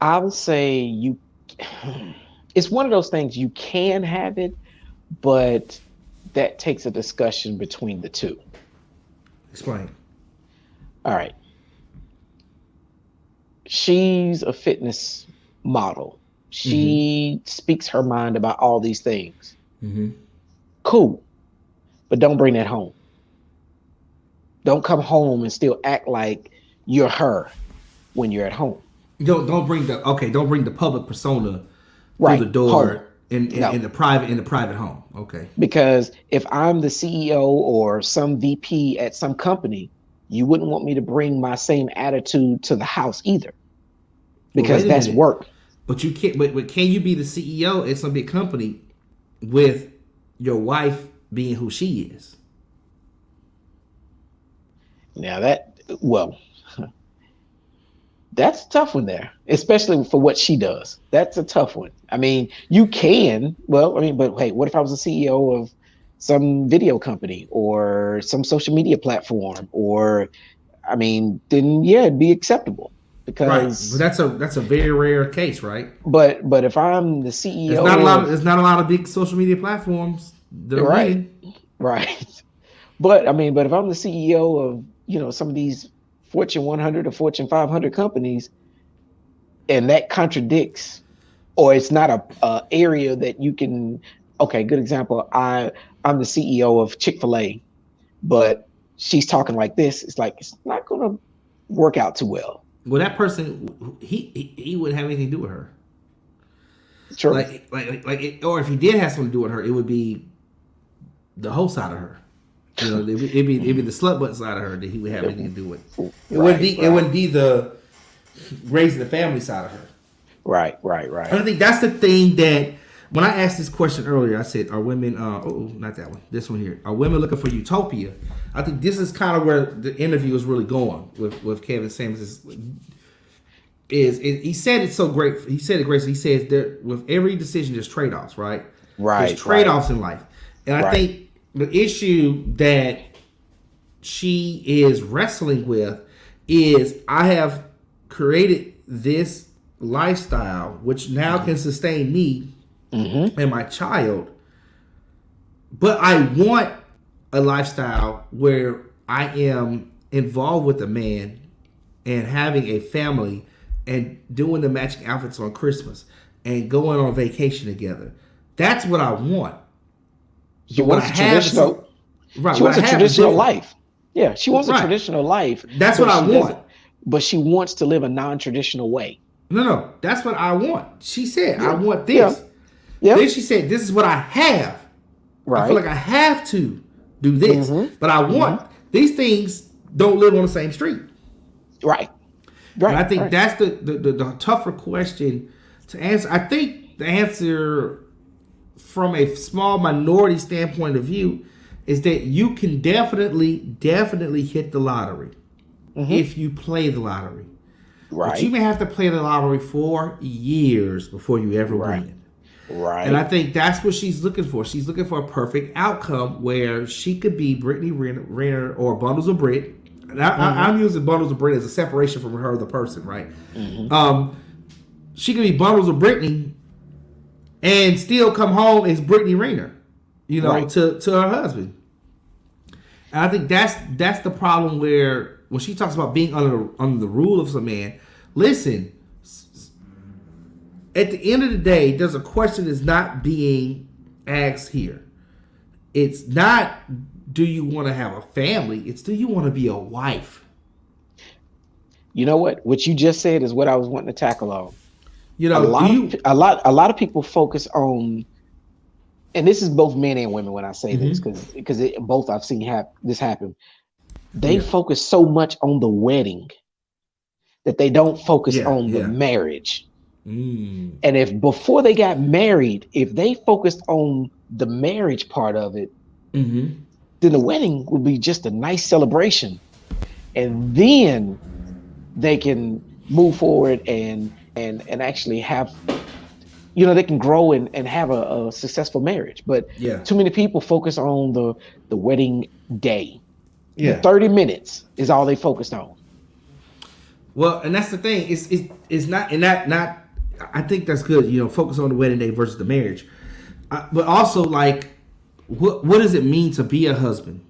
I would say it's one of those things you can have it, but that takes a discussion between the two. Explain. All right. She's a fitness model. She speaks her mind about all these things. Cool. But don't bring that home. Don't come home and still act like you're her when you're at home. Don't bring the public persona right through the door home. in the private home. Okay. Because if I'm the CEO or some VP at some company, you wouldn't want me to bring my same attitude to the house either. Because that's work. But you can't. But can you be the CEO at some big company with your wife being who she is? Now that's a tough one there, especially for what she does. That's a tough one. I mean, you can. Well, I mean, but hey, what if I was a CEO of some video company or some social media platform, or, I mean, then yeah, it'd be acceptable. Because right. But that's a very rare case, right? But if I'm the CEO, there's not a lot of big social media platforms that are right, right. But I mean, but if I'm the CEO of some of these Fortune 100 or Fortune 500 companies, and that contradicts, or it's not a area that you can. Okay, good example. I'm the CEO of Chick-fil-A, but she's talking like this. It's like it's not going to work out too well. Well, that person, he wouldn't have anything to do with her. Sure. Or if he did have something to do with her, it would be the whole side of her. It'd be the slut butt side of her that he would have anything to do with. It wouldn't be the raising the family side of her. Right. I think that's the thing that when I asked this question earlier, I said, "Are women? Not that one. This one here. Are women looking for utopia?" I think this is kind of where the interview is really going with Kevin Samuels. He said it so great. He said it great. He says there with every decision there's trade-offs, right? Right. There's trade-offs in life, and I think the issue that she is wrestling with is I have created this lifestyle which now can sustain me and my child, but I want a lifestyle where I am involved with a man and having a family and doing the matching outfits on Christmas and going on vacation together. That's what I want. She wants a traditional, right? She wants a traditional life. Yeah, she wants a traditional life. That's what I want. But she wants to live a non-traditional way. No, that's what I want. She said, I want this. Yeah. Then she said, this is what I have. Right. I feel like I have to do this. But I want these things don't live on the same street. Right. And I think that's the tougher question to answer. I think the answer from a small minority standpoint of view is that you can definitely hit the lottery if you play the lottery. Right. But you may have to play the lottery for years before you ever win. Right. And I think that's what she's looking for. She's looking for a perfect outcome where she could be Brittany Renner or Bundles of Brit. And I'm using Bundles of Brit as a separation from her, the person, right? She could be Bundles of Brittany and still come home as Brittany Renner, to her husband. And I think that's the problem where when she talks about being under the rule of some man, listen, at the end of the day, there's a question that's not being asked here. It's not, do you want to have a family? It's, do you want to be a wife? You know what? What you just said is what I was wanting to tackle on. A lot of people focus on, and this is both men and women when I say this, because both I've seen this happen. They focus so much on the wedding that they don't focus on the marriage. And if before they got married, if they focused on the marriage part of it, then the wedding would be just a nice celebration. And then they can move forward and actually have, they can grow and have a successful marriage. But too many people focus on the wedding day. The 30 minutes is all they focused on. Well, and that's the thing. It's not, and not. I think that's good. Focus on the wedding day versus the marriage, but also like, what does it mean to be a husband?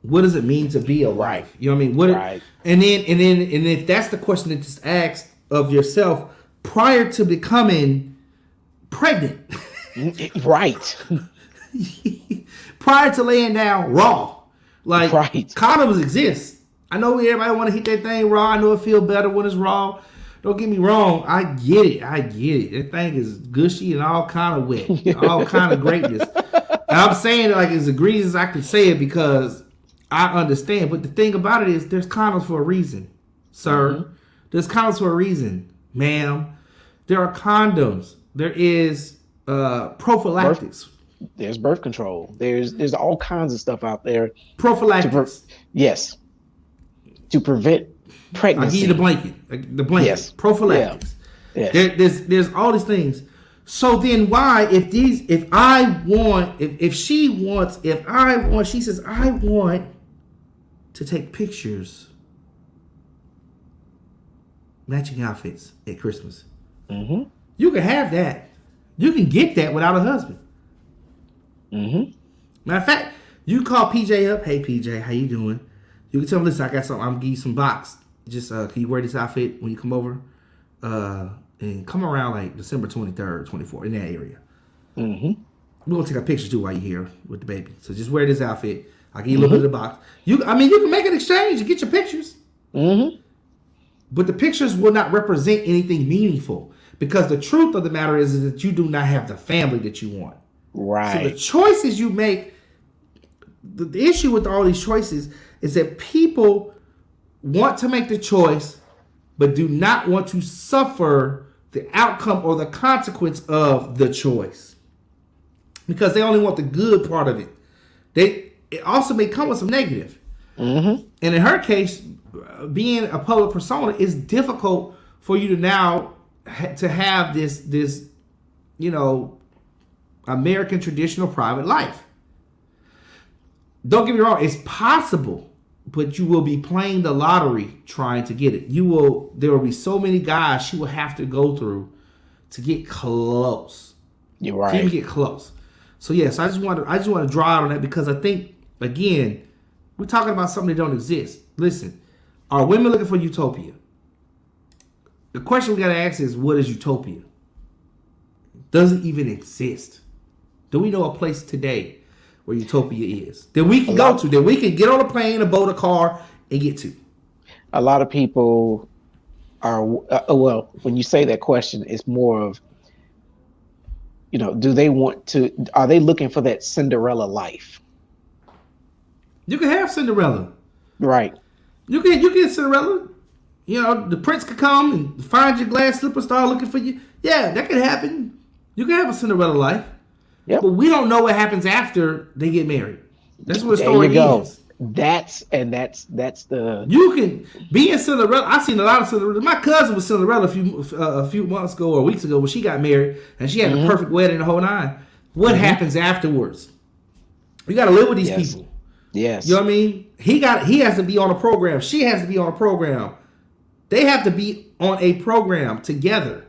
What does it mean to be a wife? You know what I mean? And if that's the question that just asked of yourself prior to becoming pregnant, right? Prior to laying down raw, like condoms exist. I know everybody want to hit that thing raw. I know it feel better when it's raw. Don't get me wrong. I get it. That thing is gushy and all kind of wet, all kind of greatness. And I'm saying it like as egregious as I can say it because I understand. But the thing about it is there's condoms for a reason, sir. There's condoms for a reason, ma'am. There are condoms. There is prophylactics. There's birth control. There's all kinds of stuff out there. Prophylactics. Yes. To prevent pregnancy. I'll give you the blanket. Yes. Prophylactics. Yes. There's all these things. So then why, she says, I want to take pictures, matching outfits at Christmas. You can have that. You can get that without a husband. Matter of fact, you call PJ up. Hey PJ, how you doing? You can tell him, listen, I got something. I'm gonna give you some box. Just can you wear this outfit when you come over? And come around like December 23rd, 24th, in that area. We're gonna take a picture too while you're here with the baby. So just wear this outfit. I'll give you a little bit of the box. You can make an exchange and get your pictures. But the pictures will not represent anything meaningful because the truth of the matter is that you do not have the family that you want. Right. So the choices you make, the issue with all these choices is that people want to make the choice, but do not want to suffer the outcome or the consequence of the choice. because they only want the good part of it. It also may come with some negative. Mm-hmm. And in her case, being a public persona is difficult for you to now to have this American traditional private life. Don't get me wrong, it's possible, but you will be playing the lottery trying to get it. There will be so many guys she will have to go through to get close. You're right. To even get close. So yes, I just want to draw out on that because I think, again, we're talking about something that don't exist. Listen, are women looking for utopia? The question we got to ask is, what is utopia? Does it even exist? Do we know a place today where utopia is that we can go to, that we can get on a plane, a boat, a car, and get to? A lot of people are, when you say that question, it's more of, are they looking for that Cinderella life? You can have Cinderella. Right. You can Cinderella. The prince could come and find your glass slipper, start looking for you. Yeah, that could happen. You can have a Cinderella life. Yep. But we don't know what happens after they get married. That's what the story is. That's the. You can be in Cinderella. I've seen a lot of Cinderella. My cousin was Cinderella a few months ago or weeks ago when she got married, and she had the perfect wedding, the whole nine. What happens afterwards? You got to live with these people. Yes. You know what I mean? He has to be on a program. She has to be on a program. They have to be on a program together.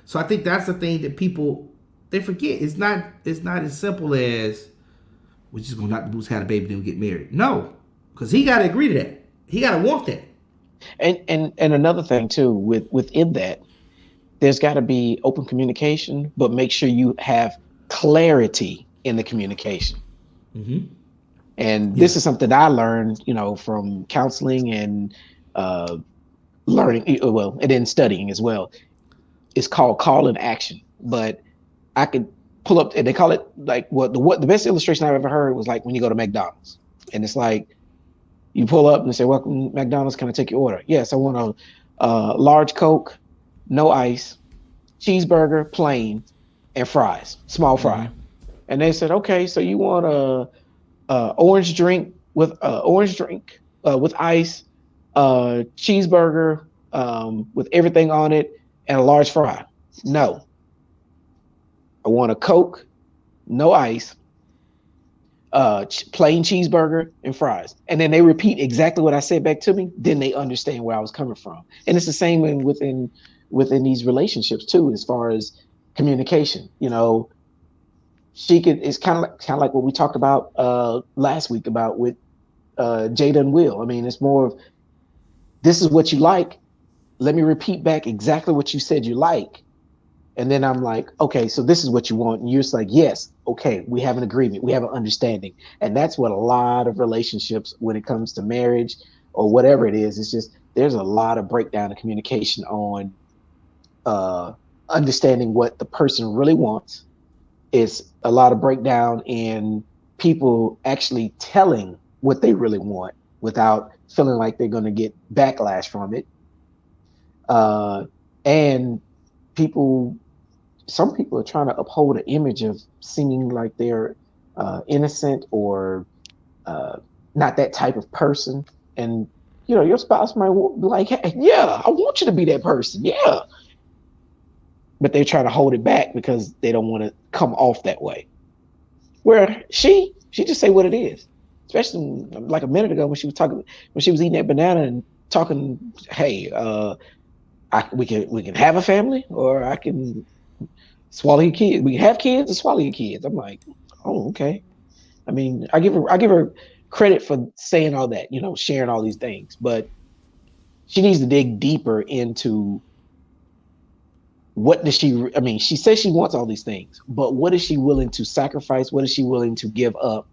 So I think that's the thing that people, they forget. It's not as simple as we're just gonna knock the boots, have a baby, then we get married. No, because he got to agree to that. He got to want that. And another thing too, within that, there's got to be open communication, but make sure you have clarity in the communication. Mm-hmm. And this is something I learned, from counseling and learning, and then studying as well. It's called call and action. But I could pull up, and they call it like the best illustration I've ever heard was like when you go to McDonald's, and it's like you pull up and they say, "Welcome, McDonald's. Can I take your order?" Yes, I want a large Coke, no ice, cheeseburger, plain, and fries, small fry. Mm-hmm. And they said, "Okay, so you want a orange drink with ice, cheeseburger with everything on it, and a large fry." No. I want a Coke, no ice, plain cheeseburger and fries. And then they repeat exactly what I said back to me. Then they understand where I was coming from. And it's the same within these relationships too, as far as communication. It's kind of like what we talked about last week about with Jada and Will. I mean, it's more of, this is what you like. Let me repeat back exactly what you said you like. And then I'm like, okay, so this is what you want. And you're just like, yes, okay, we have an agreement. We have an understanding. And that's what a lot of relationships, when it comes to marriage or whatever it is, it's just, there's a lot of breakdown in communication on understanding what the person really wants. It's a lot of breakdown in people actually telling what they really want without feeling like they're going to get backlash from it. And some people are trying to uphold an image of seeming like they're innocent or not that type of person. And, your spouse might be like, hey, yeah, I want you to be that person. Yeah. But they're trying to hold it back because they don't want to come off that way. Where she just say what it is. Especially like a minute ago when she was eating that banana and talking, hey, we can have a family, or I can swallow your kids. We can have kids and swallow your kids. I'm like, oh, okay. I mean, I give her credit for saying all that, sharing all these things, but she needs to dig deeper into what does she says she wants all these things, but what is she willing to sacrifice? What is she willing to give up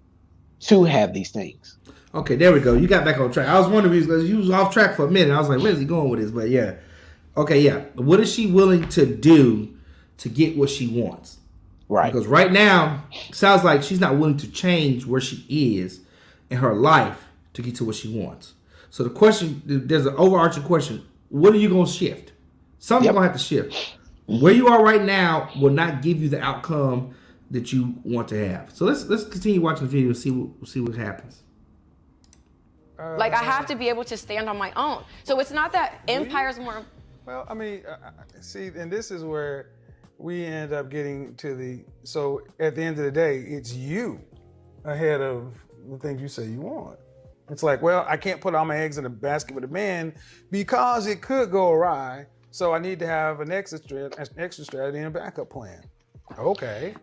to have these things? Okay, there we go. You got back on track. I was wondering because you was off track for a minute. I was like, where's he going with this? But yeah. Okay, yeah. What is she willing to do to get what she wants? Right. Because right now, it sounds like she's not willing to change where she is in her life to get to what she wants. So the question, there's an overarching question. What are you going to shift? Something's going to have to shift. Where you are right now will not give you the outcome that you want to have. So let's continue watching the video and see what happens. Like, I have to be able to stand on my own. So it's not that empire's more. Well, I mean, see, and this is where we end up getting to so at the end of the day, it's you ahead of the things you say you want. It's like, well, I can't put all my eggs in a basket with a man because it could go awry. So I need to have an extra strategy and a backup plan. Okay.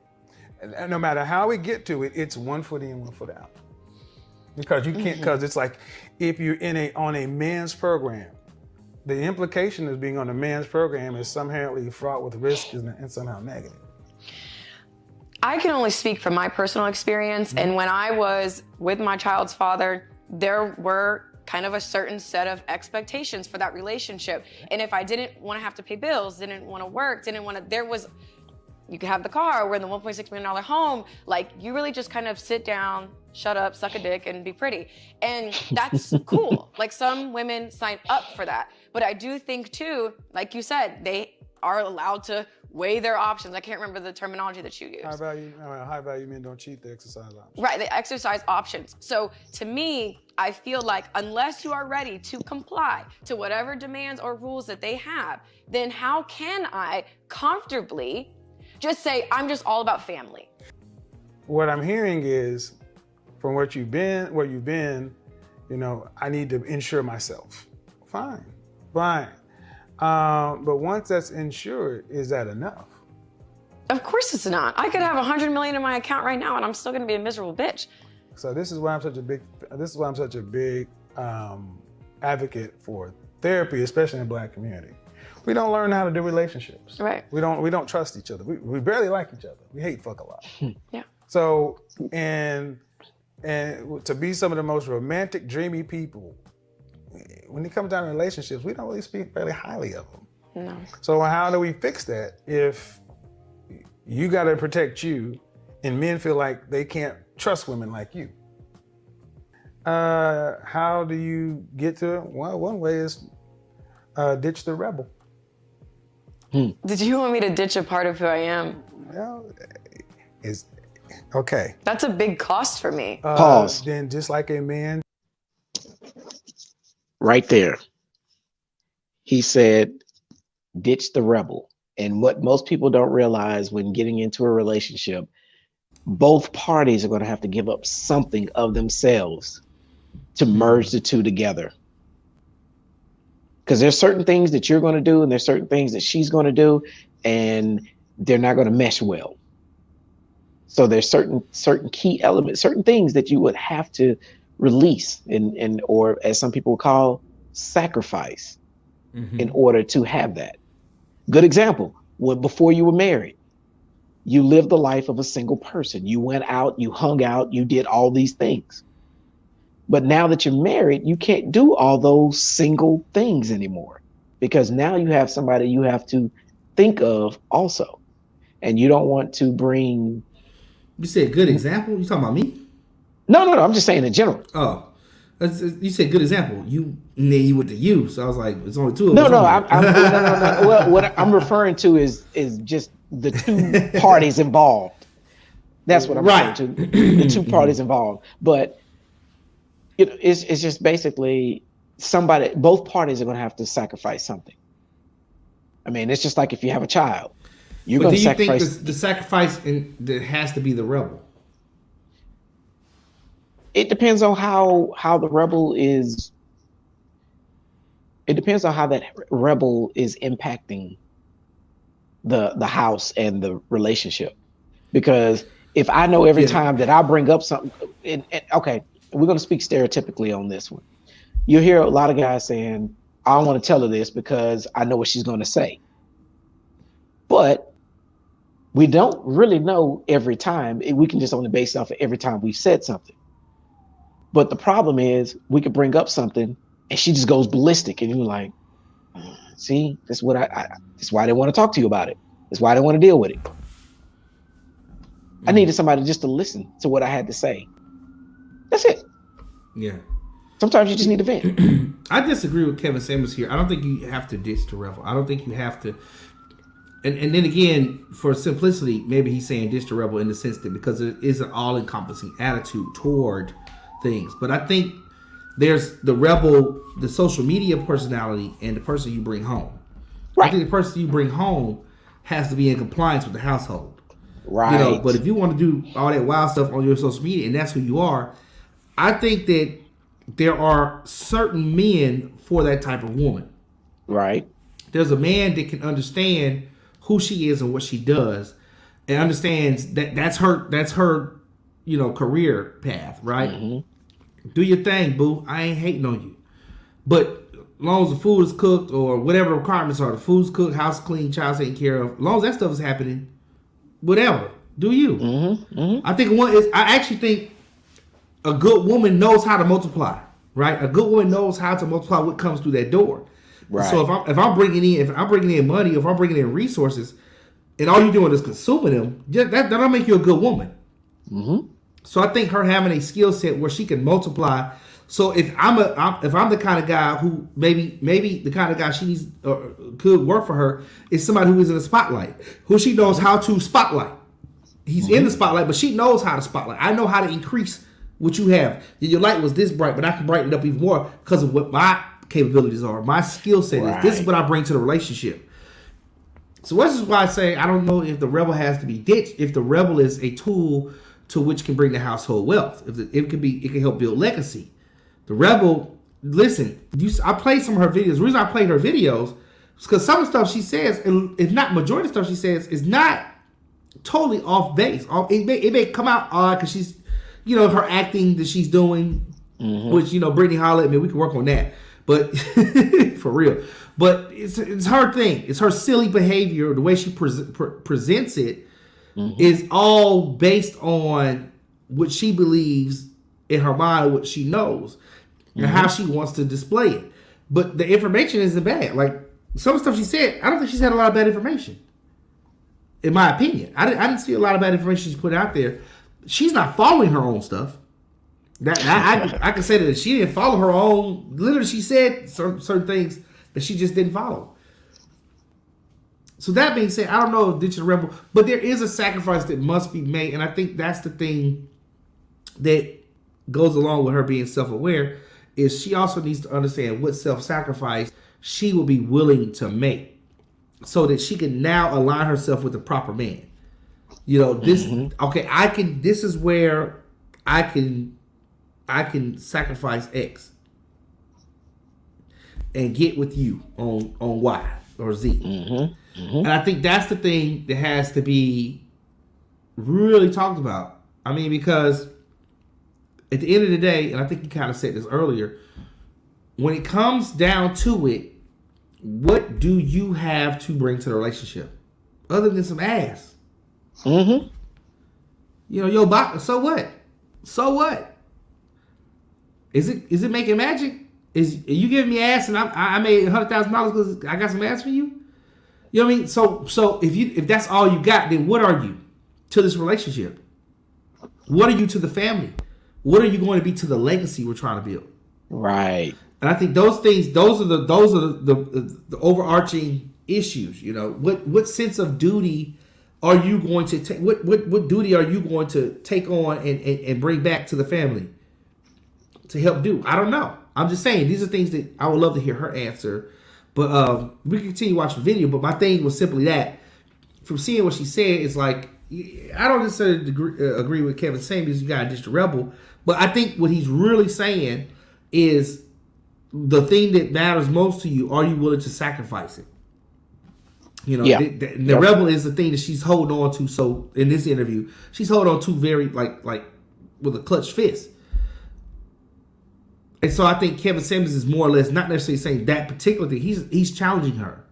And no matter how we get to it, it's 1 foot in, 1 foot out. Because you can't, because it's like, if you're on a man's program, the implication of being on a man's program is somehow fraught with risk and somehow negative. I can only speak from my personal experience. And when I was with my child's father, there were kind of a certain set of expectations for that relationship. And if I didn't want to have to pay bills, didn't want to work, you could have the car, we're in the $1.6 million home. Like, you really just kind of sit down, shut up, suck a dick, and be pretty. And that's cool. Like, some women sign up for that. But I do think too, like you said, they are allowed to weigh their options. I can't remember the terminology that you used. High value men don't cheat, they exercise options. Right, they exercise options. So to me, I feel like unless you are ready to comply to whatever demands or rules that they have, then how can I comfortably just say, I'm just all about family? What I'm hearing is, from where you've been, I need to insure myself. Fine. But once that's insured, is that enough? Of course it's not. I could have $100 million in my account right now and I'm still gonna be a miserable bitch. So this is why I'm such a big advocate for therapy, especially in the Black community. We don't learn how to do relationships. Right. We don't trust each other. We barely like each other. We hate fuck a lot. Yeah. So, and to be some of the most romantic, dreamy people, when it comes down to relationships, we don't really speak very highly of them. No. So how do we fix that if you got to protect you and men feel like they can't trust women like you? How do you get to it? Well, one way is ditch the rebel. Did you want me to ditch a part of who I am? Well, it's okay. That's a big cost for me. Pause. Then just like a man. Right there. He said, ditch the rebel. And what most people don't realize when getting into a relationship, both parties are going to have to give up something of themselves to merge the two together. Because there's certain things that you're going to do and there's certain things that she's going to do, and they're not going to mesh well. So there's certain key elements, certain things that you would have to release or as some people call, sacrifice in order to have that. Good example, before you were married, you lived the life of a single person. You went out, you hung out, you did all these things. But now that you're married, you can't do all those single things anymore, because now you have somebody you have to think of also. And you don't want to bring... You said good example? You talking about me? No, I'm just saying in general. Oh, you said good example. And then you went to you, so I was like, it's only two of us. No. Well, what I'm referring to is just the two parties involved. That's what I'm referring to. The two parties involved. But it's just basically both parties are going to have to sacrifice something. I mean, it's just like if you have a child, you're going to sacrifice. Do you think the sacrifice that has to be the rebel? It depends on how the rebel is. It depends on how that rebel is impacting the house and the relationship. Because if I know every time that I bring up something, and okay, we're going to speak stereotypically on this one. You hear a lot of guys saying, I don't want to tell her this because I know what she's going to say. But we don't really know every time. We can just only base it off of every time we've said something. But the problem is we could bring up something and she just goes ballistic and you're like, see, that's what that's why I didn't want to talk to you about it. That's why I didn't want to deal with it. I needed somebody just to listen to what I had to say. That's it. Yeah. Sometimes you just need to vent. I disagree with Kevin Samuels here. I don't think you have to ditch the rebel. I don't think you have to. and then again, for simplicity, maybe he's saying ditch the rebel in the sense that because it is an all-encompassing attitude toward things. But I think there's the rebel, the social media personality, and the person you bring home. Right. I think the person you bring home has to be in compliance with the household. Right. You know, but if you want to do all that wild stuff on your social media and that's who you are, I think that there are certain men for that type of woman. Right. There's a man that can understand who she is and what she does, and understands that that's her, you know, career path, right? Mm-hmm. Do your thing, boo. I ain't hating on you, but as long as the food is cooked or whatever the requirements are, the food's cooked, house clean, child's taken care of, as long as that stuff is happening, whatever, do you? Mm-hmm. Mm-hmm. I actually think a good woman knows how to multiply, right? A good woman knows how to multiply what comes through that door. Right. So if I'm bringing in money, if I'm bringing in resources, and all you're doing is consuming them, that don't make you a good woman. Mm-hmm. So I think her having a skill set where she can multiply. So if I'm the kind of guy who maybe the kind of guy she needs could work for her is somebody who is in the spotlight, who she knows how to spotlight. He's in the spotlight, but she knows how to spotlight. I know how to increase what you have. Your light was this bright, but I can brighten it up even more because of what my capabilities are. My skill set is this is what I bring to the relationship. So this is why I say I don't know if the rebel has to be ditched. If the rebel is a tool to which can bring the household wealth, it can help build legacy. The rebel, listen, I played some of her videos. The reason I played her videos is because some of the stuff she says, if not majority of the stuff she says, is not totally off base. It may come out odd because she's, you know, her acting that she's doing, which, you know, Brittany hollered at me. We can work on that. But for real, but it's her thing. It's her silly behavior. The way she presents it is all based on what she believes in her mind, what she knows, and how she wants to display it. But the information isn't bad. Like some stuff she said, I don't think she's had a lot of bad information. In my opinion, I didn't see a lot of bad information she's put out there. She's not following her own stuff. I can say that she didn't follow her own. Literally, she said certain things that she just didn't follow. So that being said, I don't know if ditch the rebel, but there is a sacrifice that must be made, and I think that's the thing that goes along with her being self-aware. Is she also needs to understand what self-sacrifice she will be willing to make, so that she can now align herself with the proper man. You know, this okay. This is where I can sacrifice X and get with you on Y or Z. And I think that's the thing that has to be really talked about. I mean, because at the end of the day, and I think you kind of said this earlier, when it comes down to it, what do you have to bring to the relationship other than some ass? You know, your body. So what? So what? Is it making magic? Are you giving me ass and I made $100,000 because I got some ass for you? You know what I mean? So if that's all you got, then what are you to this relationship? What are you to the family? What are you going to be to the legacy we're trying to build? Right. And I think those things, those are the overarching issues. You know, what sense of duty are you going to take? What duty are you going to take on and bring back to the family to help do? I don't know. I'm just saying these are things that I would love to hear her answer. But we can continue watching the video. But my thing was simply that from seeing what she said, it's like I don't necessarily agree with Kevin saying because you got to ditch the rebel. But I think what he's really saying is the thing that matters most to you. Are you willing to sacrifice it? You know, the rebel is the thing that she's holding on to. So in this interview, she's holding on to very like with a clutched fist. And so I think Kevin Samuels is more or less not necessarily saying that particular thing. He's challenging her.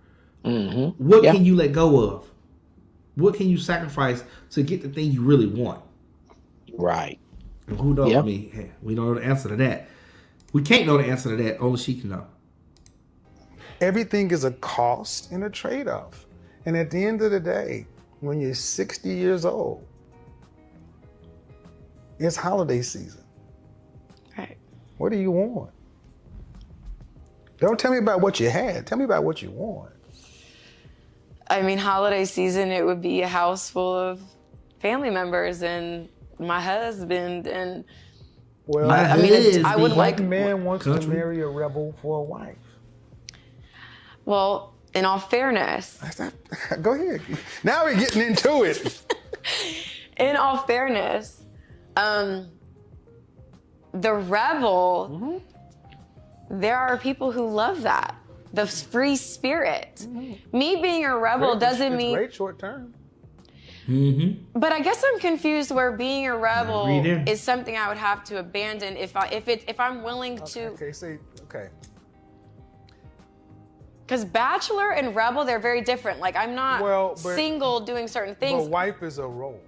What can you let go of? What can you sacrifice to get the thing you really want? Right. And who knows? I mean, we don't know the answer to that. We can't know the answer to that. Only she can know. Everything is a cost and a trade-off. And at the end of the day, when you're 60 years old, it's holiday season. Right. What do you want? Don't tell me about what you had. Tell me about what you want. I mean, holiday season, it would be a house full of family members and my husband and Well, I mean, I would what like man wants to country? marry a rebel for a wife? Well, in all fairness, Go ahead. Now we're getting into it. in all fairness, the rebel, there are people who love that. The free spirit. Me being a rebel doesn't mean. Great short term. But I guess I'm confused where being a rebel Agree there. is something I would have to abandon if I'm willing to. Okay. Because bachelor and rebel, they're very different. Like I'm not single doing certain things. But wife is a role.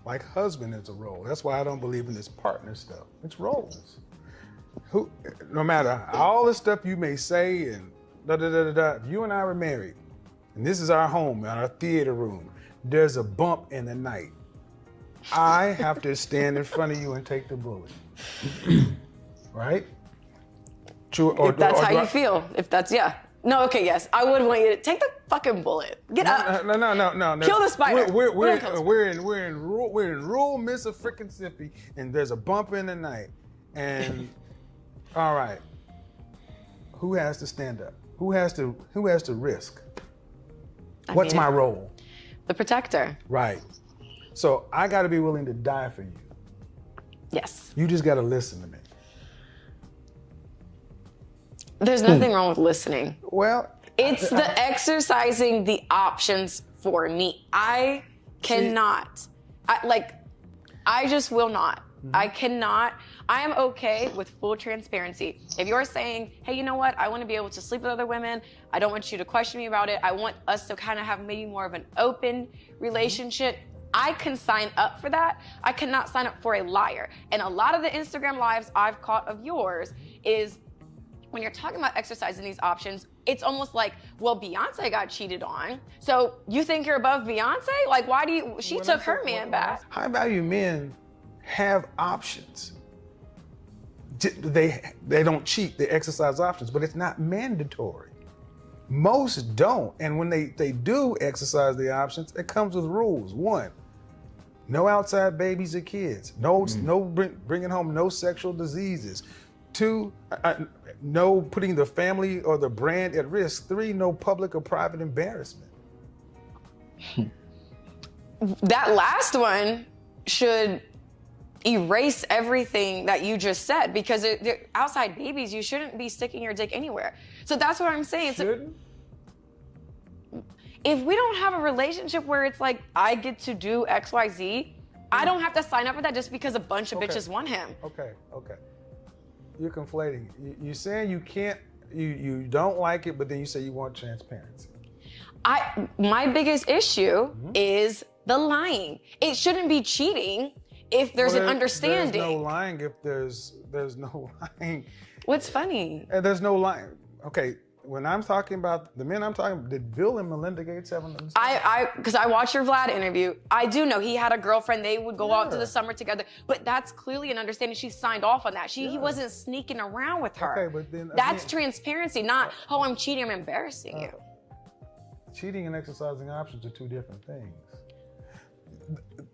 Like husband is a role. That's why I don't believe in this partner stuff. It's roles. No matter all the stuff you may say and if you and I were married, and this is our home, our theater room, there's a bump in the night. I have to stand in front of you and take the bullet. Right? True. If that's how you feel. If that's, yeah. No, okay, yes. I would want you to take the fucking bullet. Get up. No. Kill the spider. We're in rural Mississippi, and there's a bump in the night. And all right, who has to stand up? Who has to risk? What's my role? The protector. Right. So I got to be willing to die for you. Yes. You just got to listen to me. There's nothing wrong with listening. Well, It's the exercising the options for me. I cannot. I just will not. I cannot. I am okay with full transparency. If you're saying, hey, you know what? I want to be able to sleep with other women. I don't want you to question me about it. I want us to kind of have maybe more of an open relationship. I can sign up for that. I cannot sign up for a liar. And a lot of the Instagram lives I've caught of yours is when you're talking about exercising these options, it's almost like, well, Beyonce got cheated on. So you think you're above Beyonce? Like, why do you, she took her man back. High value men have options. They don't cheat, they exercise options, but it's not mandatory. Most don't, and when they do exercise the options, it comes with rules. 1, no outside babies or kids. No bringing home no sexual diseases. 2, no putting the family or the brand at risk. 3, no public or private embarrassment. That last one should erase everything that you just said, because they're outside babies, you shouldn't be sticking your dick anywhere. So that's what I'm saying. Shouldn't? If we don't have a relationship where it's like, I get to do X, Y, Z, I don't have to sign up for that just because a bunch of bitches want him. Okay. You're conflating. You're saying you can't, you don't like it, but then you say you want transparency. My biggest issue is the lying. It shouldn't be cheating if there's an understanding. There's no lying if there's no lying. What's funny? And there's no lying. Okay, when I'm talking about the men I'm talking about, did Bill and Melinda Gates have an understanding? Because I watched your Vlad interview. I do know he had a girlfriend. They would go out to the summer together. But that's clearly an understanding. She signed off on that. He wasn't sneaking around with her. Okay, but then that's transparency, not, oh, I'm cheating, I'm embarrassing you. Cheating and exercising options are 2 different things.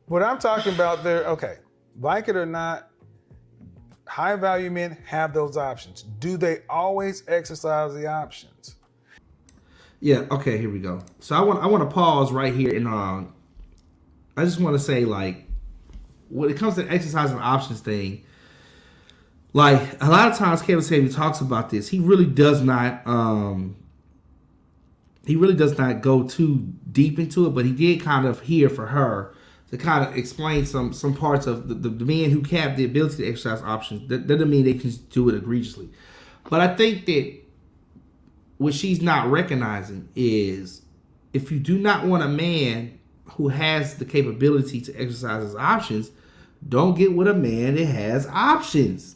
What I'm talking about there, okay, like it or not, high value men have those options. Do they always exercise the options? Yeah, okay, here we go. So I want to pause right here and I just want to say, like, when it comes to exercising options thing, like a lot of times Kevin Samuel talks about this. He really does not go too deep into it, but he did kind of here for her to kind of explain some parts of the men who have the ability to exercise options. That doesn't mean they can do it egregiously. But I think that what she's not recognizing is if you do not want a man who has the capability to exercise his options, don't get with a man that has options.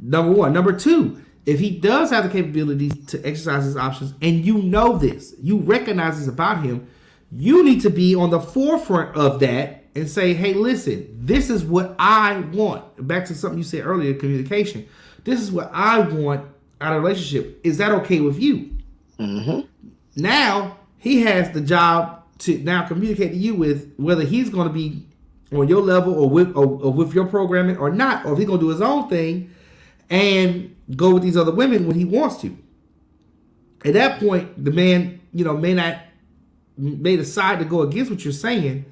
Number 1. Number 2, if he does have the capability to exercise his options and you know this, you recognize this about him, you need to be on the forefront of that and say, hey, listen, this is what I want. Back to something you said earlier, communication. This is what I want out of a relationship. Is that okay with you? Mm-hmm. Now he has the job to now communicate to you with whether he's going to be on your level or with your programming or not, or if he's going to do his own thing and go with these other women when he wants to. At that point, the man, may decide to go against what you're saying,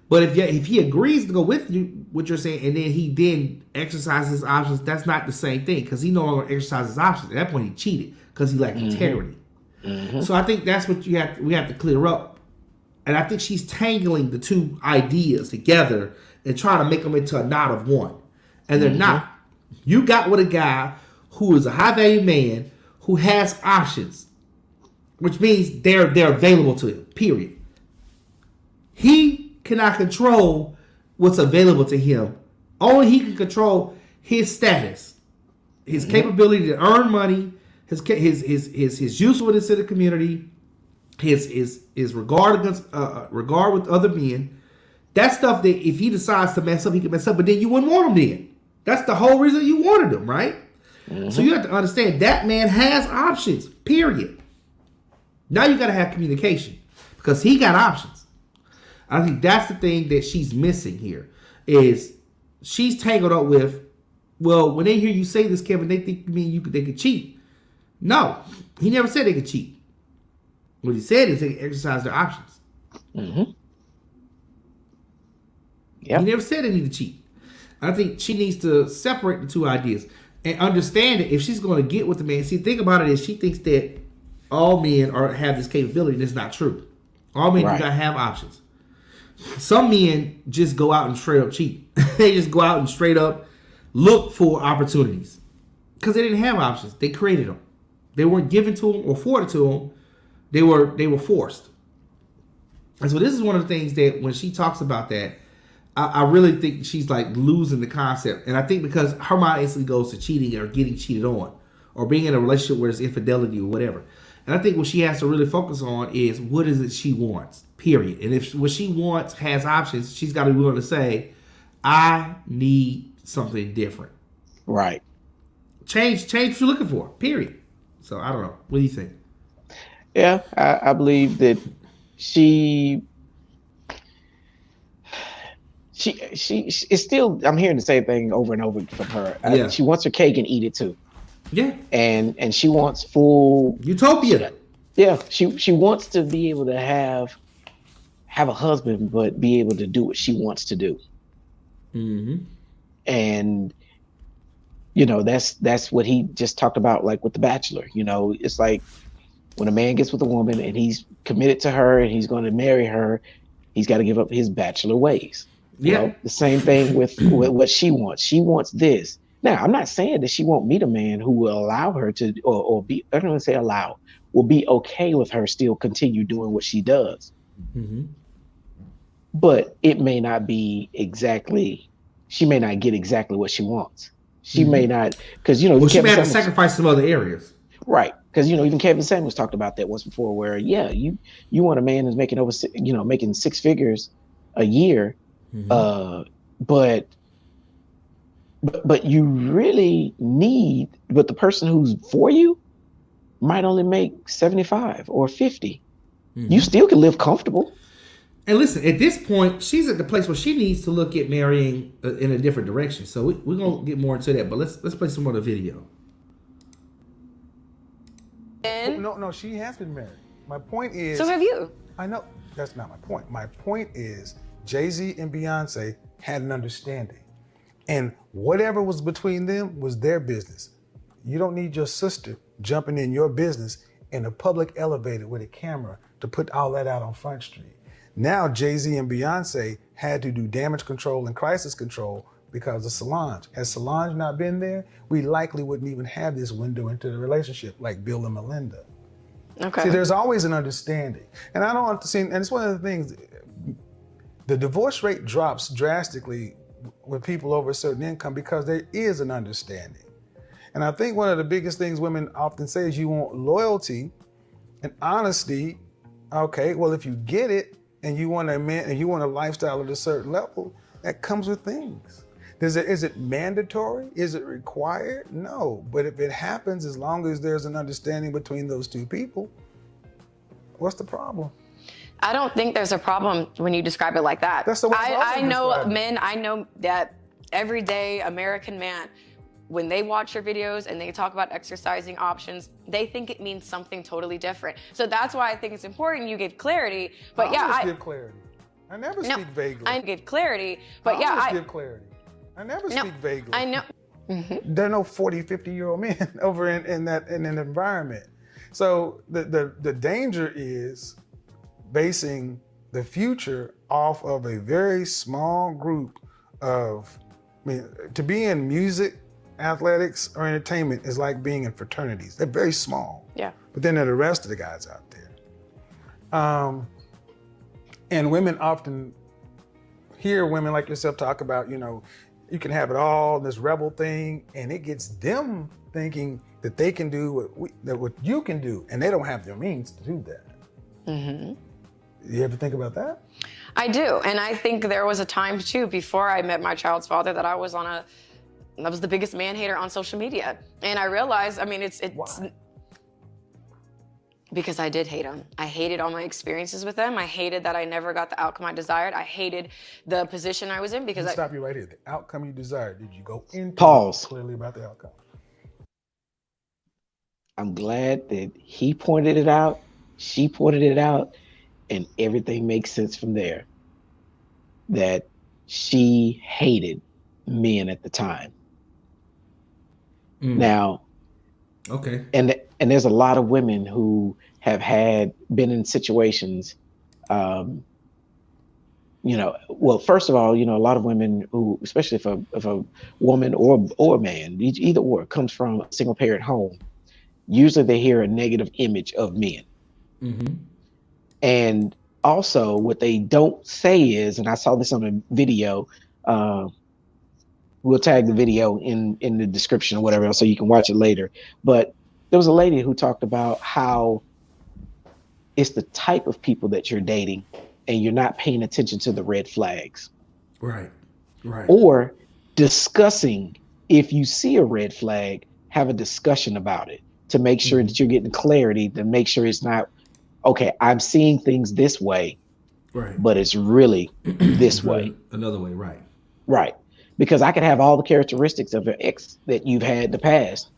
but if he agrees to go with you, what you're saying, and then he exercises his options, that's not the same thing because he no longer exercises his options. At that point, he cheated because he lacked integrity. Mm-hmm. So I think that's what we have to clear up, and I think she's tangling the two ideas together and trying to make them into a knot of one, and they're not. You got with a guy who is a high value man who has options, which means they're available to him. Period. He cannot control what's available to him. Only he can control his status, his capability to earn money, his usefulness in the community, his regard with other men. That stuff that if he decides to mess up, he can mess up. But then you wouldn't want him then. That's the whole reason you wanted him, right? Mm-hmm. So you have to understand that man has options. Period. Now you got to have communication because he got options. I think that's the thing that she's missing here is she's tangled up with, well, when they hear you say this, Kevin, they think they could cheat. No, he never said they could cheat. What he said is they could exercise their options. Mm-hmm. Yep. He never said they need to cheat. I think she needs to separate the two ideas and understand that if she's going to get with the man, see, think about it is she thinks that all men have this capability. That's not true. All men do not have options. Some men just go out and straight up cheat. They just go out and straight up look for opportunities because they didn't have options. They created them. They weren't given to them or afforded to them. They were forced. And so this is one of the things that when she talks about that, I really think she's like losing the concept. And I think because her mind instantly goes to cheating or getting cheated on or being in a relationship where there's infidelity or whatever. And I think what she has to really focus on is what is it she wants, period. And if what she wants has options, she's got to be willing to say, I need something different. Right. Change what you're looking for, period. So I don't know. What do you think? Yeah, I believe that she is still, I'm hearing the same thing over and over from her. Yeah. She wants her cake and eat it too. Yeah. And she wants full utopia. Yeah. She wants to be able to have a husband, but be able to do what she wants to do. Mm-hmm. And that's what he just talked about, like with The Bachelor. It's like when a man gets with a woman and he's committed to her and he's going to marry her, he's got to give up his bachelor ways. Yeah. The same thing with what she wants. She wants this. Now, I'm not saying that she won't meet a man who will allow her to, or be, I don't want to say allow, will be okay with her still continue doing what she does. Mm-hmm. But it may not be exactly, she may not get exactly what she wants. She may not, because, she may have to sacrifice some other areas. Right. Because, even Kevin Samuels talked about that once before where, you want a man who's making making six figures a year. Mm-hmm. But you really need, but the person who's for you might only make 75 or 50. Mm-hmm. You still can live comfortable. And listen, at this point, she's at the place where she needs to look at marrying in a different direction. So we're going to get more into that, but let's play some more of the video. No, she has been married. My point is... So have you. I know. That's not my point. My point is Jay-Z and Beyonce had an understanding. And whatever was between them was their business. You don't need your sister jumping in your business in a public elevator with a camera to put all that out on Front Street. Now Jay-Z and Beyonce had to do damage control and crisis control because of Solange. Had Solange not been there, we likely wouldn't even have this window into the relationship like Bill and Melinda. Okay. See, there's always an understanding. And I don't understand, and it's one of the things, the divorce rate drops drastically with people over a certain income because there is an understanding. And I think one of the biggest things women often say is you want loyalty and honesty. Okay, well, if you get it and you want a man and you want a lifestyle at a certain level, that comes with things. Is it mandatory? Is it required? No. But if it happens, as long as there's an understanding between those two people, What's the problem? I don't think there's a problem when you describe it like that. That's the way I know described it. men, I know that everyday American man, when they watch your videos and they talk about exercising options, they think it means something totally different. So that's why I think it's important you give clarity. But I give clarity. I never speak vaguely. I give clarity, but I give clarity. I never speak vaguely. I know. There are no 40, 50-year-old men over in an environment. So the danger is basing the future off of a very small group of, to be in music, athletics, or entertainment is like being in fraternities. They're very small. Yeah. But then there are the rest of the guys out there. And women often hear women like yourself talk about, you can have it all, this rebel thing, and it gets them thinking that they can do what you can do, and they don't have the means to do that. Mm-hmm. You ever think about that? I do, and I think there was a time too before I met my child's father that I was the biggest man hater on social media, and I realized, it's Why? Because I did hate him. I hated all my experiences with him. I hated that I never got the outcome I desired. I hated the position I was in because Stop you right here. The outcome you desired. Did you go into Pause. Clearly about the outcome? I'm glad that he pointed it out, she pointed it out, and everything makes sense from there. That she hated men at the time. Now, okay, and there's a lot of women who have been in situations, well, first of all, a lot of women who, especially if a woman or a man, either or, comes from a single parent home, usually they hear a negative image of men. Mm-hmm. And also what they don't say is, and I saw this on a video, we'll tag the video in the description or whatever else so you can watch it later. But there was a lady who talked about how it's the type of people that you're dating and you're not paying attention to the red flags. Right. Or discussing, if you see a red flag, have a discussion about it to make sure that you're getting clarity, to make sure it's not, okay, I'm seeing things this way, right, but it's really this way. Another way, right. Right. Because I could have all the characteristics of an ex that you've had in the past,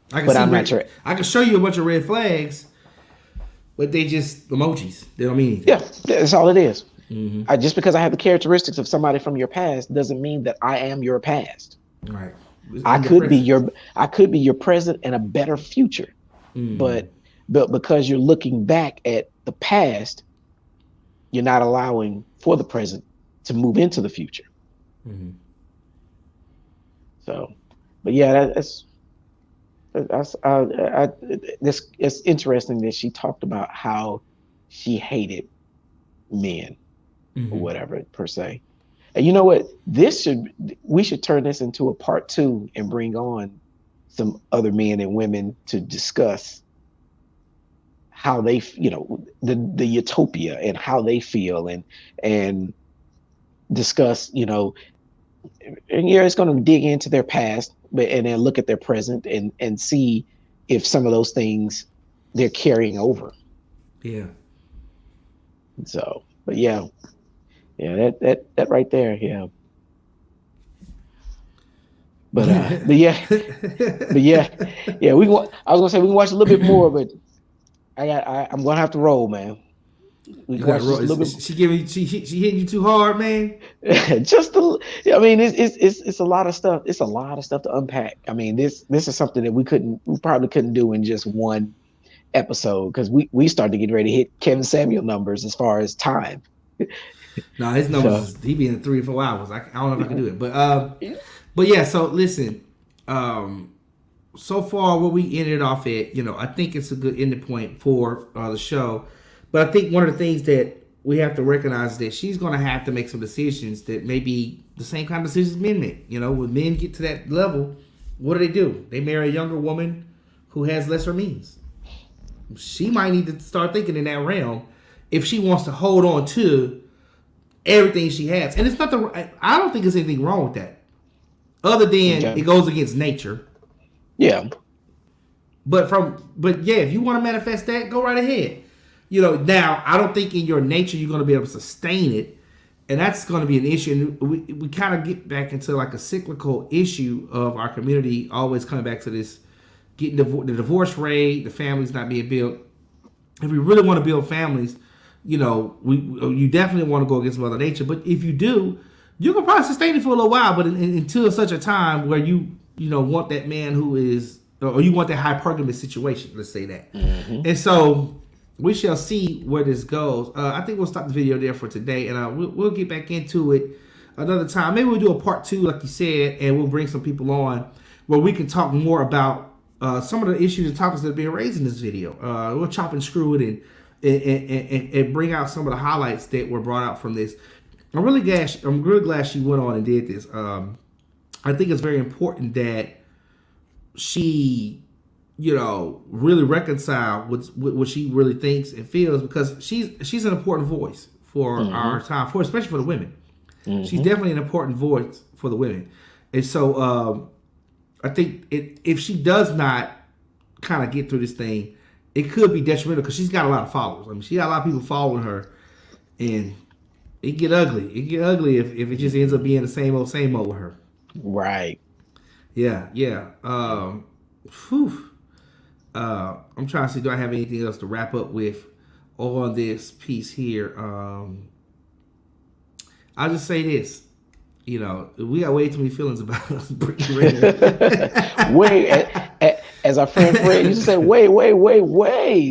but I'm not sure. I can show you a bunch of red flags, but they just emojis. They don't mean anything. Yeah, that's all it is. Mm-hmm. Just because I have the characteristics of somebody from your past doesn't mean that I am your past. Right. I could be your present and a better future. Mm-hmm. But because you're looking back at the past, you're not allowing for the present to move into the future. Mm-hmm. So, but yeah, it's interesting that she talked about how she hated men, or whatever per se. And you know what? We should turn this into a part 2 and bring on some other men and women to discuss how they, the utopia and how they feel, and discuss, and it's going to dig into their past, and then look at their present and see if some of those things they're carrying over. Yeah. So, but yeah, that right there, yeah. But yeah. I was gonna say we can watch a little bit more, but I'm gonna have to roll, man. We can watch just a little bit. She hitting you too hard, man. It's a lot of stuff. It's a lot of stuff to unpack. I mean, this is something that we probably couldn't do in just one episode, because we started getting ready to hit Kevin Samuel numbers as far as time. No, his numbers he be in 3 or 4 hours. I don't know if I can do it, but yeah. So listen, so far where we ended off at, I think it's a good ending point for the show. But I think one of the things that we have to recognize is that she's going to have to make some decisions that may be the same kind of decisions men make. When men get to that level, what do? They marry a younger woman who has lesser means. She might need to start thinking in that realm if she wants to hold on to everything she has. And it's not I don't think there's anything wrong with that, other than it goes against nature. Yeah. But yeah, if you want to manifest that, go right ahead. you know, now I don't think in your nature you're going to be able to sustain it, and that's going to be an issue. And we kind of get back into like a cyclical issue of our community always coming back to this, getting the divorce rate, the families not being built. If we really want to build families, you know, you definitely want to go against Mother Nature. But if you do, you can probably sustain it for a little while. But until such a time where you know, want that man who is, or you want that hypergamous situation, let's say that. And so we shall see where this goes. I think we'll stop the video there for today, and we'll get back into it another time. Maybe we'll do a part 2, like you said, and we'll bring some people on where we can talk more about some of the issues and topics that are being raised in this video. We'll chop and screw it and bring out some of the highlights that were brought out from this. I'm really glad she went on and did this. I think it's very important that she, you know, really reconcile what she really thinks and feels, because she's an important voice for our time, especially for the women. She's definitely an important voice for the women. And so I think if she does not kind of get through this thing, it could be detrimental, because she's got a lot of followers. I mean, she got a lot of people following her, and it get ugly. It get ugly if it just ends up being the same old with her. Right. Yeah. I'm trying to see, do I have anything else to wrap up with on this piece here? I'll just say this. You know, we got way too many feelings about Brittany Renner. As our friend Fred used to say, way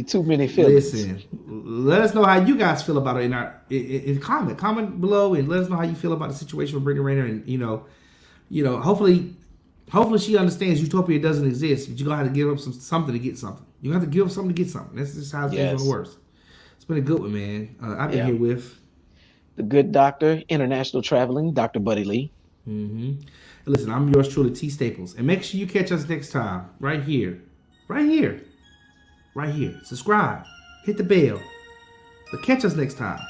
too many feelings. Listen, let us know how you guys feel about it in comment below, and let us know how you feel about the situation with Brittany Renner. And you know, hopefully she understands Utopia doesn't exist, but you're gonna have to give up something to get something. You have to give up something to get something. That's just how things gonna work. It's been a good one, man. I've been here with the good doctor, international traveling, Dr. Buddy Lee. Listen, I'm yours truly, T Staples. And make sure you catch us next time, right here. Subscribe, hit the bell. But catch us next time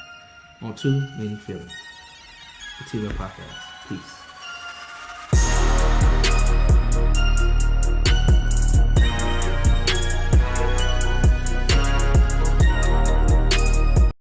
on Too Many Feelings, the TV Podcast. Peace.